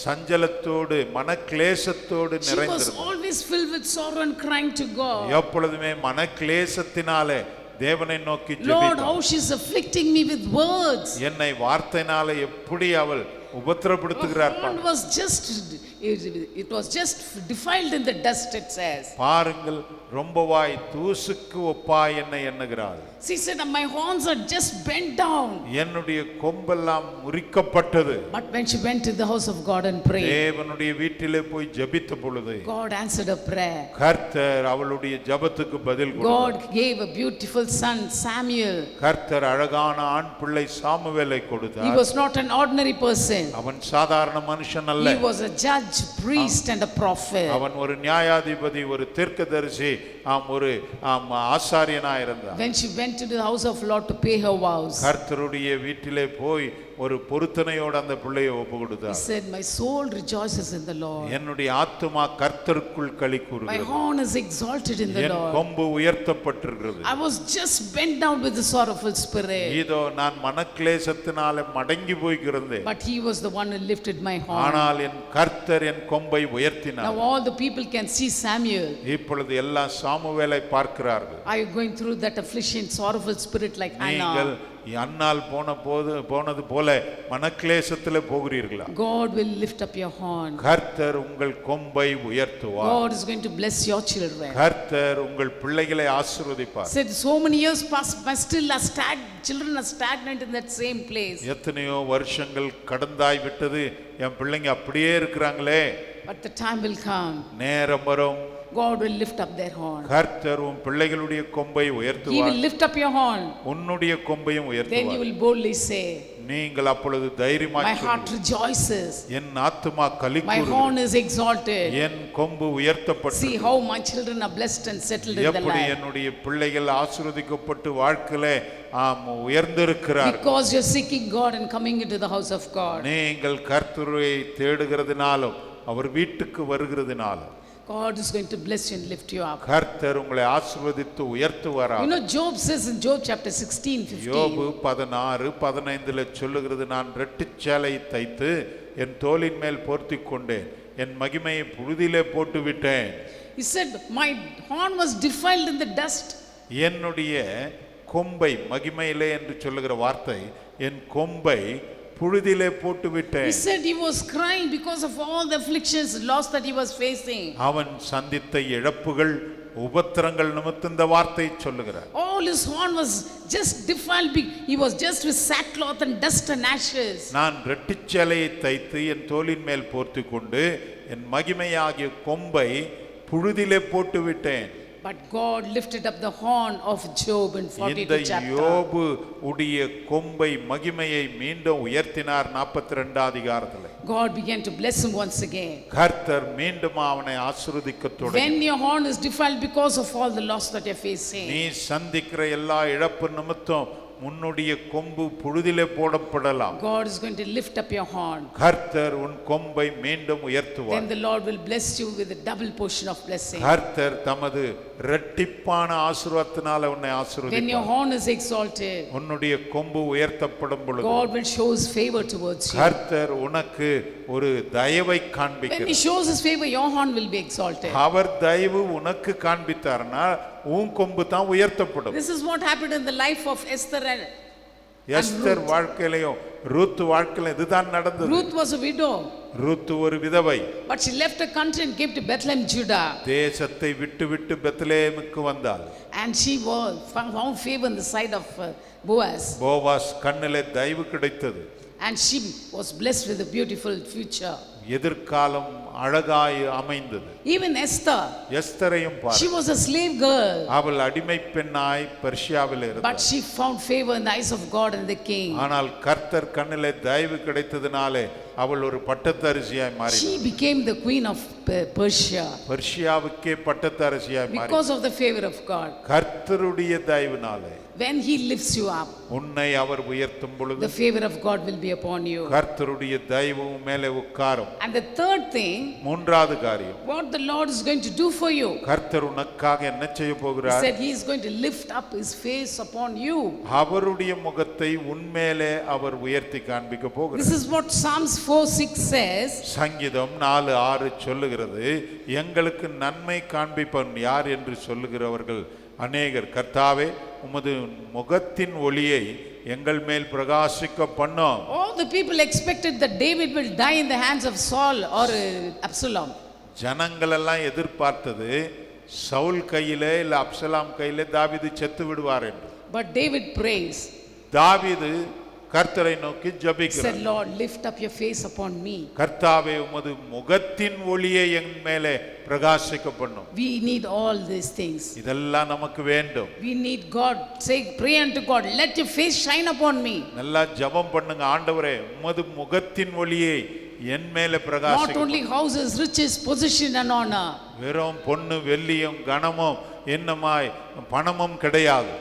சஞ்சலத்தோடு மனக்லேசத்தோடு She was நிறைந்திருந்தாள். always filled with sorrow and crying to God. எப்பொழுதுமே மனக்லேசத்தினாலே தேவனை நோக்கி Lord, ஜெபித்தாள். how she's afflicting me with words. என்னை வார்த்தையினாலே எப்படி அவள் உபத்திரப்படுத்துகிறார் Her horn was just, it was just defiled in the dust, it says. பாருங்கள், ரொம்பவாய் தூசுக்கு ஒப்பாய் என்னை எண்ணுகிறாள். She said, my horns are just bent down. என்னுடைய கொம்பெல்லாம் முறிக்கப்பட்டது. But when she went to the house of God and prayed, தேவனுடைய வீட்டிலே போய் ஜெபித்த பொழுது God answered her prayer. கர்த்தர் அவளுடைய ஜெபத்துக்கு பதில் கொடுத்தார். God gave a beautiful son, Samuel. கர்த்தர் அழகான ஆண் பிள்ளை சாமுவேலை He கொடுத்தார். was not an ordinary person. அவன் சாதாரண மனுஷன் அல்ல. He was a judge, priest and a prophet. அவன் ஒரு நியாயாதிபதி, ஒரு தீர்க்கதரிசி, ஒரு ஆசாரியனாய் இருந்தான். When she went to the house of Lord to pay her vows, கர்த்தருடைய வீட்டிலே போய் ஒரு பொருத்தனையோடு அந்த பிள்ளையை ஒப்பு he கொடுத்தார். said, my soul rejoices in the Lord. என்னுடைய ஆத்துமா கர்த்தருக்குள் களி My கூறுகிறது. horn is exalted in the N Lord. கொம்பு உயர்த்தப்பட்டிருக்கிறது. I was just bent down with the sorrowful spirit. இதோ நான் மனக்லேசத்தினாலே மடங்கி போய்க்கிறேன். But he was the one who lifted my horn. ஆனால் என் கர்த்தர் என் கொம்பை Now உயர்த்தினார். all the people can see Samuel. இப்பொழுது எல்லா சாமுவேலை பார்க்கிறார்கள். Are you going through that affliction, sorrowful spirit like நீங்கள் Hannah? அன்னாள் போனது போல மனக்லேசத்திலே போகிறீர்களா? God will lift up your horn. கர்த்தர் உங்கள் கொம்பை உயர்த்துவார். God is going to bless your children. கர்த்தர் உங்கள் பிள்ளைகளை ஆசீர்வதிப்பார். Said so many years passed, but still children are stagnant in that same place. எத்தனையோ வருஷங்கள் கடந்தாய் விட்டது, என் பிள்ளைங்க அப்படியே இருக்கிறாங்களே. But the time will come. நேரம் வரும், God will lift up their horn. கர்த்தர் உன் பிள்ளைகளுடைய கொம்பை He will உயர்த்துவார். lift up your horn. உன்னுடைய கொம்பையும் Then you உயர்த்துவார். will boldly say, நீங்கள் அப்பொழுது தைரியமாய் my heart சொல்லுங்கள், rejoices. என் ஆத்துமா களி My கூறுகிறது. horn is exalted. என் கொம்பு உயர்த்தப்பட்டது. See how my children are blessed and settled in the எப்படி life. என்னுடைய பிள்ளைகள் ஆசீர்வதிக்கப்பட்டு வாழ்க்கையிலே உயர்ந்திருக்கிறார். Because you're seeking God and coming into the house of God. நீங்கள் கர்த்தரை தேடுகிறதுனாலும் அவர் வீட்டுக்கு வருகிறதுனாலும் God is going to bless you and lift you up. கர்த்தர் உங்களை ஆசீர்வதித்து உயர்த்துவாராக. You know, Job says in Job chapter 16, யோபு 15, 16:15 சொல்லுகிறது, நான் ரெட்டுச்சேலை தைத்து என் தோளின் மேல் போர்த்தி கொண்டேன், என் மகிமையை புழுதியிலே போட்டு விட்டேன். he said, my horn was defiled in the dust. என்னுடைய கொம்பை, மகிமையிலே என்று சொல்லுகிற வார்த்தை, என் கொம்பை புழுதியிலே போட்டு He விட்டேன். said he was crying because of all the afflictions, loss that he was facing. அவன் சந்தித்த இழப்புகள், உபத்திரங்கள் நிமித்தம் இந்த வார்த்தை சொல்லுகிறார். All his horn was just defiled. He was just with sackcloth and dust and ashes. நான் ரெட்டுச்சேலையை தைத்து என் தோளின் மேல் போர்த்தி கொண்டு என் மகிமையாகிய கொம்பை புழுதியிலே போட்டு விட்டேன். But God lifted up the horn of Job in இந்த 42 chapter. யோபு உடைய கொம்பை, மகிமையை மீண்டும் உயர்த்தினார் 42 அதிகாரத்தில். God began to bless him once again. கர்த்தர் மீண்டும் அவனை ஆசீர்வதிக்கத் தொடங்கினார். When your horn is defiled because of all the loss that you're facing, நீ சந்திக்கிற எல்லா இழப்பு நிமித்தம் உன்னுடைய கொம்பு புழுதிலே போடப்படலாம். God is going to lift up your horn. கர்த்தர் உன் கொம்பை மீண்டும் உயர்த்துவார். Then the Lord will bless you with a double portion of blessing. கர்த்தர் தமது இரட்டிப்பான ஆசீர்வாதத்தினால உன்னை When your ஆசீர்வதிப்பார். horn is exalted, உன்னுடைய கொம்பு உயர்த்தப்படும் பொழுது God will show his favor towards you. கர்த்தர் உனக்கு ஒரு தயவை When he காண்பிக்கிறார். shows his favor, your horn will be exalted. அவர் தயவு உனக்கு காண்பித்தார்னா உன் கொம்பு தான் உயர்த்தப்படும். This is what happened in the life of Esther and Esther வாழ்க்கையிலையும் ரூத் வாழ்க்கையில இதுதான் நடந்தது. Ruth was a widow, Ruth ஒரு விதவை. but she left her country and came to Bethlehem, Judah. தேசத்தை விட்டு விட்டு பெத்லெஹேமுக்கு வந்தாள். And she found favor in the sight of Boaz. Boaz கண்ணிலே தயவு கிடைத்தது. And she was blessed with a beautiful future. எதிர்காலம் அழகாய் அமைந்தது. Even Esther, எஸ்தரையும் bar, she was a slave girl, அவள் அடிமை பெண்ணாய் பெர்ஷியாவில் but இருந்தாள். she found favor in the eyes of God and the king. ஆனால் கர்த்தர் கண்ணிலே தயவு கிடைத்ததினாலே அவள் ஒரு பட்டத்தரசியாய் She மாறினாள். became the queen of Persia பெர்ஷியாவுக்கே பட்டத்தரசியாய் மாறினாள். because of the favor of God. கர்த்தருடைய தயவினாலே When he lifts you up, உன்னை அவர் உயர்த்தும் பொழுது the favor of God will be upon you. கர்த்தருடைய தயவு மேலே உட்காரும். And the third thing, மூன்றாவது காரியம், what the Lord is going to do for you. கர்த்தர் உனக்காக என்ன செய்ய He போகிறார்? said he is going to lift up his face upon you. அவருடைய முகத்தை உன்மேலே அவர் உயர்த்தி காண்பிக்க போகிறார். This is what Psalms 4:6 says. சங்கீதம் 4:6 சொல்லுகிறது, எங்களுக்கு நன்மை காண்பிப்பவன் யார் என்று சொல்லுகிறவர்கள் அநேகர். கர்த்தாவே, உமது முகத்தின் ஒளியை எங்கள் மேல் பிரகாசிக்க பண்ணோம். All the people expected that David will die in the hands of Saul or Absalom. ஜனங்கள் எல்லாம் எதிர்பார்த்தது சவுல் கையிலே இல்ல அப்சலாம் கையிலே தாவீது செத்து விடுவார் என்று. But David prays. தாவீது கர்த்தரை நோக்கி Said, ஜெபிக்கிறார். Lord, lift up your face upon me. கர்த்தாவே, உமது முகத்தின் ஒளியை என் மேலே பிரகாசிக்க பண்ணும். We need all these things. இதெல்லாம் நமக்கு வேண்டும். We need God. Say, pray unto God, let your face shine upon me. நல்லா ஜெபம் பண்ணுங்க. ஆண்டவரே, உமது முகத்தின் ஒளியை என் மேலே Not பிரகாசிக்க only houses, riches, position and honor. வெறும் பொன்னு வெள்ளியும் கனமும் என்னமாய் பணமும் கிடையாது.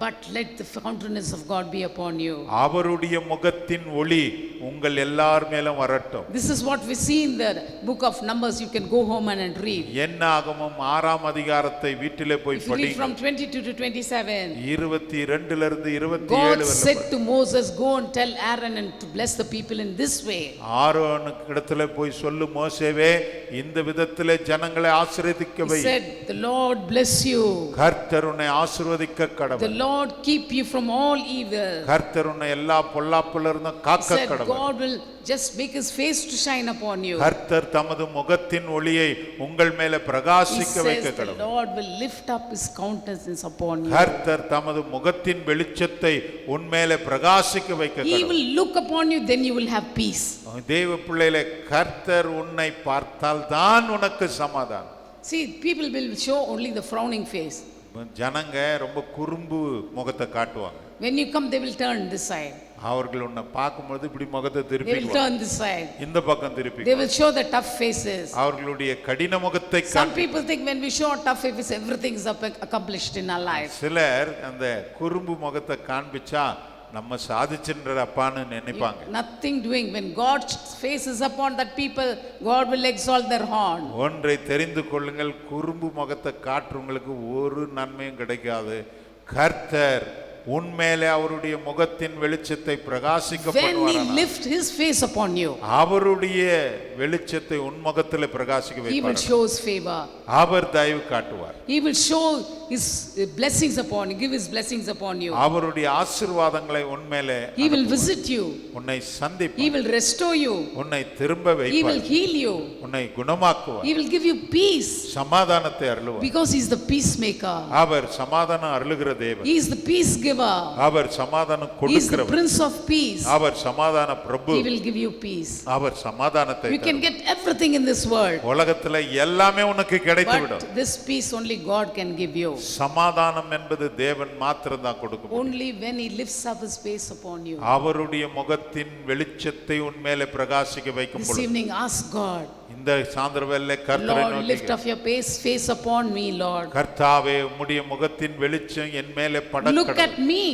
But let the countenance of God be upon you. அவருடைய முகத்தின் ஒளி உங்கள் எல்லார் மேலும் வரட்டும். This is what we see in the book of Numbers. You can go home and read. என்னாகமம் 6ஆம் அதிகாரத்தை வீட்டிலே போய் If you read படிங்க. from 22 to 27. 22 ல இருந்து 27 God வரை. said to Moses, go and tell Aaron and to bless the people in this way. ஆரோனுக்கு இடத்துல போய் சொல்லு, மோசேவே, இந்த விதத்திலே ஜனங்களை ஆசீர்வதிக்க He why. said, the Lord bless you. கர்த்தர் உன்னை ஆசீர்வதிக்க The கடவுள். Lord keep you from all evil. கர்த்தர் உன்னை எல்லா பொல்லாப்புல இருந்து He காக்க said, கடவுள். God will just make his face to shine upon you. கர்த்தர் தமது முகத்தின் ஒளியை உங்கள் மேலே He பிரகாசிக்க வைக்க says the கடவுள். Lord will lift up his countenance upon you. கர்த்தர் தமது முகத்தின் வெளிச்சத்தை உன் மேலே பிரகாசிக்க வைக்க He கடவுள். will look upon you, then you will have peace. தேவ பிள்ளைகளே, கர்த்தர் உன்னை பார்த்தால் தான் உனக்கு சமாதானம். See, people will show only the frowning face. ஜனங்க ரொம்ப குறும்பு முகத்தை காட்டுவாங்க. When you come, they will turn this side. அவர்கள் உன்னை பார்க்கும்போது இப்படி முகத்தை They will திருப்பி turn this side. இந்த பக்கம் திருப்பி They will show the tough faces. அவர்களுடைய கடின முகத்தை Some காட்டு. people think when we show our tough faces, everything is accomplished in our life. சிலர் அந்த குறும்பு முகத்தை காண்பிச்சா நம்ம சாதிச்சுன்ற அப்பான்னு நினைப்பாங்க. Nothing doing. When God's face is upon that people, God will exalt their horn. ஒன்றை தெரிந்து கொள்ளுங்கள், குறும்பு முகத்தை காட்டுறவங்களுக்கு ஒரு நன்மையும் கிடைக்காது. கர்த்தர் உன்மேலே அவருடைய முகத்தின் வெளிச்சத்தை பிரகாசிக்க When he பண்ணுவாராம். lift his face upon you, அவருடைய வெளிச்சத்தை உன் முகத்திலே பிரகாசிக்க he will வைப்பார். show his favor. அவர் தயவு காட்டுவார். He will show his blessings upon you, give his blessings upon you. அவருடைய ஆசீர்வாதங்களை உன்மேலே He will visit you. உன்னை He சந்திப்பார். will restore you. உன்னை திரும்ப He will வைப்பார். heal you. உன்னை குணமாக்குவார். He will give you peace சமாதானத்தை அருளுவார். because he is the peacemaker. அவர் சமாதானம் அருளுகிற தேவன். He is the peace giver. அவர் சமாதானம் He is the கொடுக்கிறவர். prince of peace. அவர் சமாதான பிரபு. He will give you peace. அவர் சமாதானத்தை You can தருவார். get everything in this world, உலகத்துல எல்லாமே உனக்கு கிடைத்துவிடும். but this peace only God can give you. சமாதானம் என்பது தேவன் மாத்திரம் தான் கொடுக்க முடியும். Only when he lifts up his face upon you. அவருடைய முகத்தின் வெளிச்சத்தை உன்மேலே பிரகாசிக்க வைக்கும் This பொழுது evening ask God, இந்த சாந்திரவேளை கர்த்தரை Lord, lift நோக்கி, up your face upon me, Lord. கர்த்தாவே, உம்முடைய முகத்தின் வெளிச்சம் என் மேலே Look படக்கட்டும். at me.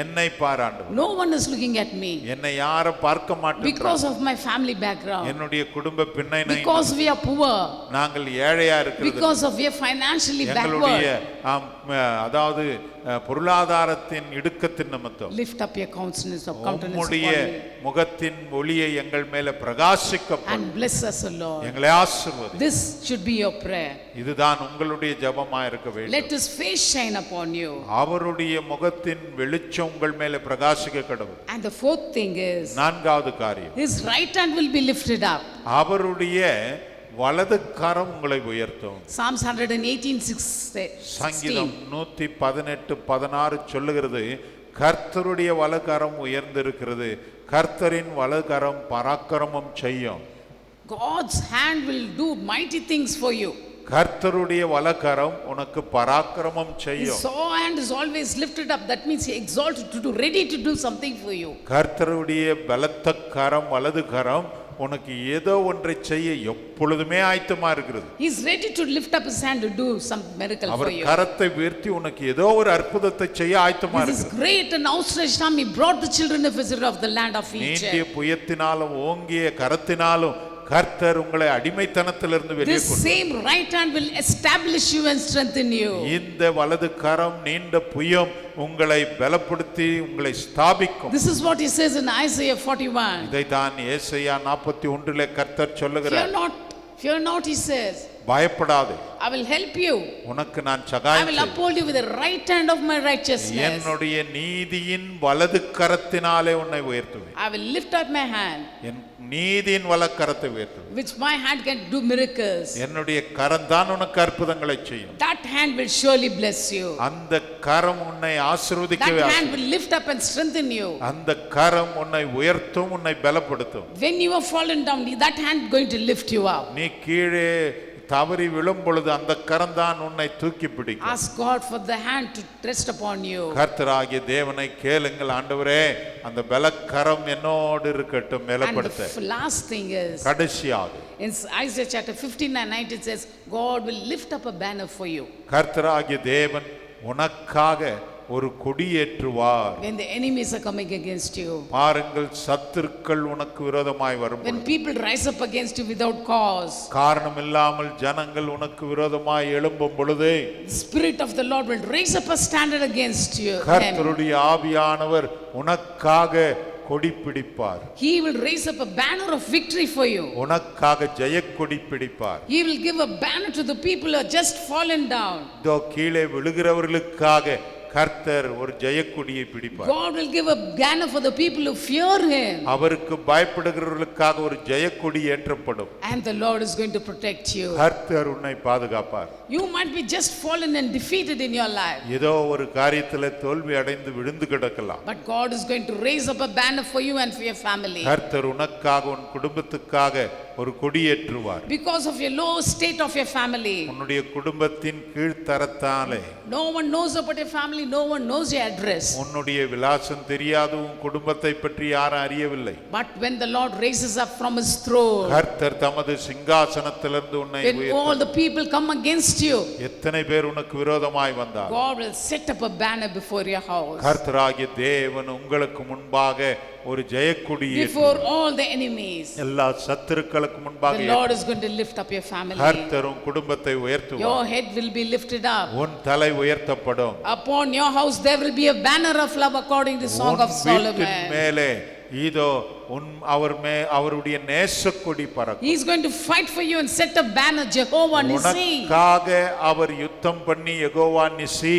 என்னை பாராண்டு. No one is looking at me என்னை யாரும் பார்க்க மாட்டேன். because of my family background, என்னுடைய குடும்ப பின்னணி, because we are poor, நாங்கள் ஏழையா இருக்கிறது, because of we are financially எங்களுடைய backward. அதாவது பொருளாதாரத்தின் இடுக்கத்தின் நிமித்தம் Lift up your countenance upon உம்முடைய me முகத்தின் ஒளியை எங்கள் மேலே பிரகாசிக்க and bless us, O Lord. எங்களை ஆசீர்வதி. This should be your prayer. இதுதான் உங்களுடைய ஜெபமா இருக்க வேண்டும். Let his face shine upon you. அவருடைய முகத்தின் வெளிச்சம் உங்கள் மேலே பிரகாசிக்க கடவுள். And the fourth thing is, நான்காவது காரியம், his right hand will be lifted up. அவருடைய வலது கரம் உங்களை உயர்த்தும். Psalms 118:16. சங்கீதம் 118:16 சொல்லுகிறது, கர்த்தருடைய வலகரம் உயர்ந்திருக்கிறது, கர்த்தரின் வலகரம் பராக்கிரமம் செய்யும். God's hand will do mighty things for you. கர்த்தருடைய வலகரம் உனக்கு பராக்கிரமம் His செய்யும். hand is always lifted up. That means he exalted to do, ready to do something for you. கர்த்தருடைய பலத்த கரம், வலது கரம் உனக்கு ஏதோ ஒன்றை செய்ய எப்பொழுதுமே ஆயத்தமா இருக்கிறது. He is ready to lift up his hand to do some miracle our for you. கரத்தை உயர்த்தி உனக்கு ஏதோ ஒரு அற்புதத்தை செய்ய ஆயத்தமா This is இருக்கிறது. great and outstretched arm. He brought the children of Israel of the land of நீண்டிய Egypt. புயத்தினாலும் ஓங்கிய கரத்தினாலும் கர்த்தர் உங்களை அடிமைத்தனத்திலிருந்து வெளியே This same right hand will establish you and strengthen you. இந்த வலது கரம் நீண்ட புயம் உங்களை பலப்படுத்தி உங்களை ஸ்தாபிக்கும். This is what he says in Isaiah 41. இதைதான் ஏசாயா 41 கர்த்தர் சொல்லுகிறார். Fear not, he says. பயப்படாதே, I will help you. உனக்கு நான் I சகாயம் will செய்வேன். uphold you with the right hand of my righteousness. என்னுடைய நீதியின் வலது கரத்தினாலே உன்னை உயர்த்துவேன். I will lift up my hand, என் நீதியின் வலக்கரத்தை உயர்த்துவேன். which my hand can do miracles. என்னுடைய கரம் தான் உனக்கு அற்புதங்களை செய்யும். That hand will surely bless you. அந்த கரம் உன்னை ஆசீர்வதிக்கவே That hand will lift up and strengthen you. அந்த கரம் உன்னை உயர்த்தும், உன்னை பலப்படுத்தும். When you are fallen down, that hand going to lift you up. நீ கீழே தவறி விழும் பொழுது அந்த கரம் தான் உன்னை தூக்கி பிடிக்கும். Ask God for the hand to rest upon you. கர்த்தராகிய தேவனை கேளுங்கள், ஆண்டவரே அந்த பலக்கரம் என்னோடு இருக்கட்டும், And பலப்படுத்த. the last thing is, கடைசியாக in Isaiah chapter 59:19 says, God will lift up a banner for you. கர்த்தராகிய தேவன் உனக்காக ஒரு கொடியேற்றுவார். When the enemies are coming against you, பாருங்கள், சத்துருக்கள் உனக்கு விரோதமாய் வரும் when பொழுது, people rise up against you without cause, காரணம் இல்லாமல் ஜனங்கள் உனக்கு விரோதமாய் எழும்பும் பொழுது, the Spirit of the Lord will raise up a standard against you. them. கர்த்தருடைய ஆவியானவர் உனக்காக கொடி பிடிப்பார். He will raise up a banner of victory for you. உனக்காக Jayakodi பிடிப்பார். He will give a banner to the people who are just fallen down. இதோ கீழே விழுகிறவர்களுக்காக கர்த்தர் ஒரு ஜெயக்கொடியை பிடிப்பார். God will give a banner for the people who fear him. அவருக்கு பயப்படுகிறவர்களுக்காக ஒரு ஜெயக்கொடி ஏற்றப்படும். And the Lord is going to protect you. கர்த்தர் உன்னை பாதுகாப்பார். You might be just fallen and defeated in your life, ஏதோ ஒரு காரியத்தில் தோல்வி அடைந்து விழுந்து கிடக்கலாம். but God is going to raise up a banner for you and for your family. கர்த்தர் உனக்காக உன் குடும்பத்துக்காக ஒரு கொடியேற்றுவார். Because of your low state of your family, உன்னுடைய குடும்பத்தின் கீழ்த்தரத்தாலே, no one knows about your family, no one knows your address. உன்னுடைய விலாசம் தெரியாது, உன் குடும்பத்தை பற்றி யாரும் அறியவில்லை. But when the Lord raises up from his throne, கர்த்தர் தமது சிங்காசனத்திலிருந்து உன்னை when all the people come against you, எத்தனை பேர் உனக்கு விரோதமாய் வந்தார், God will set up a banner before your house. கர்த்தராகிய தேவன் உங்களுக்கு முன்பாக ஒரு Jayakodi Before all the enemies, எல்லா சத்துருக்களுக்கு முன்பாக the Lord is going to lift up your family. கர்த்தர் உன் குடும்பத்தை உயர்த்துவார். Your head will be lifted up. உன் தலை உயர்த்தப்படும். Upon your house there will be a banner of love according to Song of உன் வீட்டின் Solomon. மேலே இதோ அவருடைய நேசக்கொடி பறக்கும். He is going to fight for you and set a banner, Jehovah Nissi. உனக்காக அவர் யுத்தம் பண்ணி யெகோவா நிசி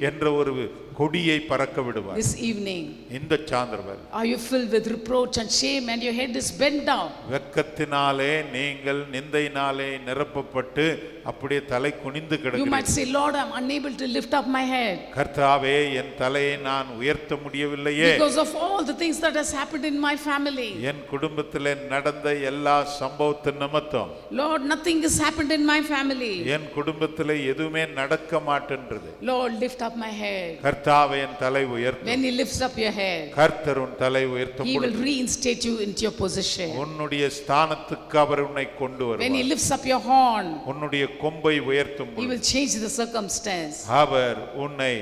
என்ற ஒரு கொடியை பறக்க விடுவார். This evening, இந்த சாயந்தரம் are you filled with reproach and shame and your head is bent down? வெட்கத்தினாலே நீங்கள் நிந்தையினாலே நிரப்பப்பட்டு அப்படியே தலை குனிந்து You might கிடக்கிறீர்கள். say, Lord, I am unable to lift up my head கர்த்தாவே, என் தலையை நான் உயர்த்த முடியவில்லையே, because of all the things that has happened in my family. என் குடும்பத்திலே நடந்த எல்லா சம்பவத்தின் நிமித்தம் Lord, nothing has happened in my family. என் குடும்பத்திலே எதுவுமே நடக்க மாட்டேன்றது. Lord, lift up my head. கர்த்தாவே, என் தலை உயர்த்தும். When he lifts up your head, கர்த்தர் உன் தலை உயர்த்தும் he will பொழுது reinstate you into your position. உன்னுடைய ஸ்தானத்துக்கு அவர் உன்னை கொண்டு When he வருவார். lifts up your horn, உன்னுடைய கொம்பை உயர்த்தும் he பொழுது will change the circumstance. அவர் உன்னை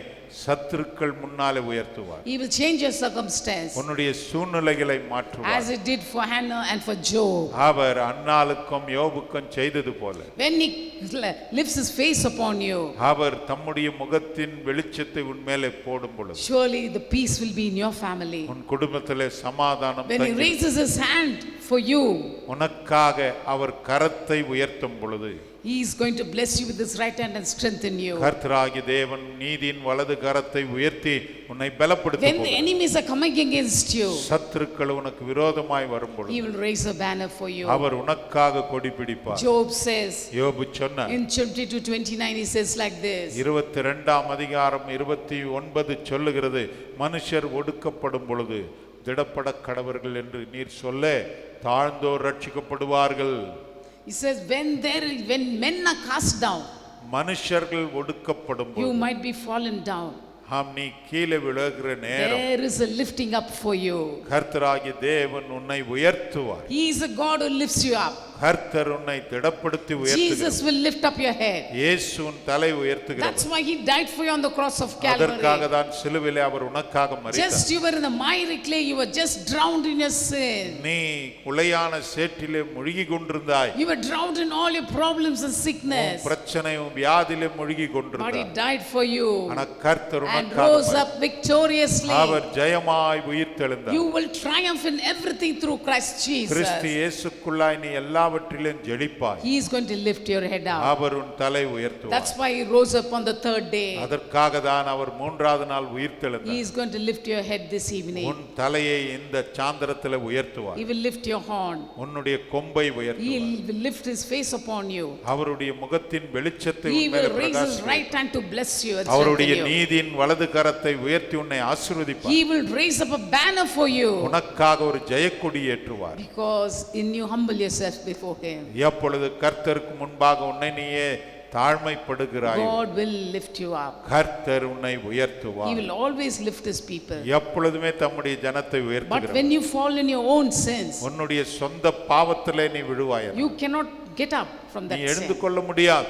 சத்துருக்கள் முன்னாலே உயர்த்துவார். He will change your circumstance உன்னுடைய சூழ்நிலைகளை மாற்றுவார். as he did for Hannah and for Job. அவர் அன்னாளுக்கும் யோபுக்கும் செய்தது போல When he lifts his face upon you, அவர் தம்முடைய முகத்தின் வெளிச்சத்தை உன் மேலே போடும் பொழுது surely the peace will be in your family. உன் குடும்பத்திலே சமாதானம் When he தங்கி raises his hand for you, உனக்காக அவர் கரத்தை உயர்த்தும் பொழுது he is going to bless you with his right hand and strengthen you. கர்த்தராகிய தேவன் நீதியின் வலது கரத்தை உயர்த்தி உன்னை When பலப்படுத்தும் the enemies are coming against you, சத்துருக்கள் உனக்கு விரோதமாய் வரும் he பொழுது will raise a banner for you. அவர் உனக்காக கொடி பிடிப்பார். Job says யோபு சொன்னார், in 22:29, he says like this, 22ஆம் அதிகாரம் 29 சொல்லுகிறது, மனுஷர் ஒடுக்கப்படும் பொழுது திடப்பட கடவர்கள் என்று நீர் சொல்ல தாழ்ந்தோர் ரட்சிக்கப்படுவார்கள். he says, when men are cast down, மனுஷர்கள் ஒடுக்கப்படும் you பொழுது might be fallen down. நீ கீழே விழுகிற நேரம் There is a lifting up for you. கர்த்தராகிய தேவன் உன்னை உயர்த்துவார். He is a God who lifts you up. கர்த்தர் உன்னை திடப்படுத்தி உயர்த்துகிறார். Jesus will lift up your head. இயேசு உன் தலை உயர்த்துகிறார். That's why he died for you on the cross of Calvary. அதற்காக தான் சிலுவையிலே அவர் உனக்காக மரித்தார். Just you were in the miry clay, you were just drowned in your sin. நீ குலையான சேற்றிலே முழுகி கொண்டிருந்தாய். You were drowned in all your problems and sickness. பிரச்சனையும் வியாதியிலே முழுகி But கொண்டிருந்தாய். he died for you ஆனா கர்த்தர் and உனக்காக rose up victoriously. அவர் ஜெயமாய் உயிர்த்தெழுந்தார். You will triumph in everything through Christ Jesus. கிறிஸ்து இயேசுக்குள்ளாய் நீ எல்லாவற்றிலும் ஜெயிப்பாய். He is going to lift your head up. அவர் உன் தலை உயர்த்துவார். That's why he rose up on the third day. அதற்காக தான் அவர் மூன்றாவது நாள் He உயிர்த்தெழுந்தார். is going to lift your head this evening. உன் தலையை இந்த சாந்திரத்திலே உயர்த்துவார். He will lift your horn. உன்னுடைய கொம்பை He உயர்த்துவார். will lift his face upon you. அவருடைய முகத்தின் வெளிச்சத்தை He உன் மேலே will raise his பிரகாசிப்பார். right hand to bless you and அவருடைய strengthen you. நீதியின் வலது கரத்தை உயர்த்தி உன்னை ஆசீர்வதிப்பார். He will raise up a banner for you உனக்காக ஒரு Jayakodi ஏற்றுவார். because in you humble yourself before him. எப்பொழுது கர்த்தருக்கு முன்பாக உன்னை நீயே தாழ்மைப்படுகிறாய், God will lift you up. கர்த்தர் உன்னை He உயர்த்துவார். will always lift his people. எப்பொழுதுமே தம்முடைய ஜனத்தை But உயர்த்துகிறார். when you fall in your own sins, உன்னுடைய சொந்த பாவத்திலே நீ விழுவாய். you cannot get up from நீ that எழுந்து sin. கொள்ள முடியாது.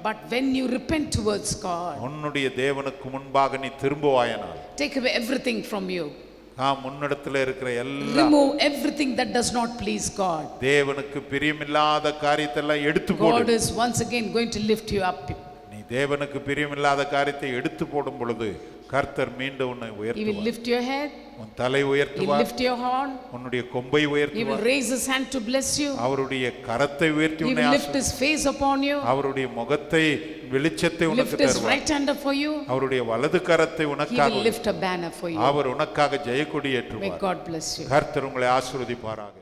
But when you repent towards God, உன்னுடைய தேவனுக்கு முன்பாக நீ திரும்புவாயனால் take away everything from you. முன்னிடத்தில் இருக்கிற எல்லாம் Remove everything that does not please God. தேவனுக்கு பிரியமில்லாத காரியத்தெல்லாம் எடுத்து God போடு. is once again going to lift you up. நீ தேவனுக்கு பிரியமில்லாத காரியத்தை எடுத்து போடும் பொழுது கர்த்தர் மீண்டும் உன்னை He will உயர்த்துவார். lift your head. உன் தலை He will உயர்த்துவார். lift your horn. உன்னுடைய கொம்பை He will உயர்த்துவார். raise his hand to bless you. அவருடைய கரத்தை உயர்த்தி He உன்னை will lift his face upon you. அவருடைய முகத்தை வெளிச்சத்தை உனக்கு Lift his தருவார். right hand up for you. அவருடைய வலது கரத்தை He will உனக்காக lift a banner for you. அவர் உனக்காக Jayakodi May ஏற்றுவார். God bless you. கர்த்தர் உங்களை ஆசீர்வதிப்பாராக.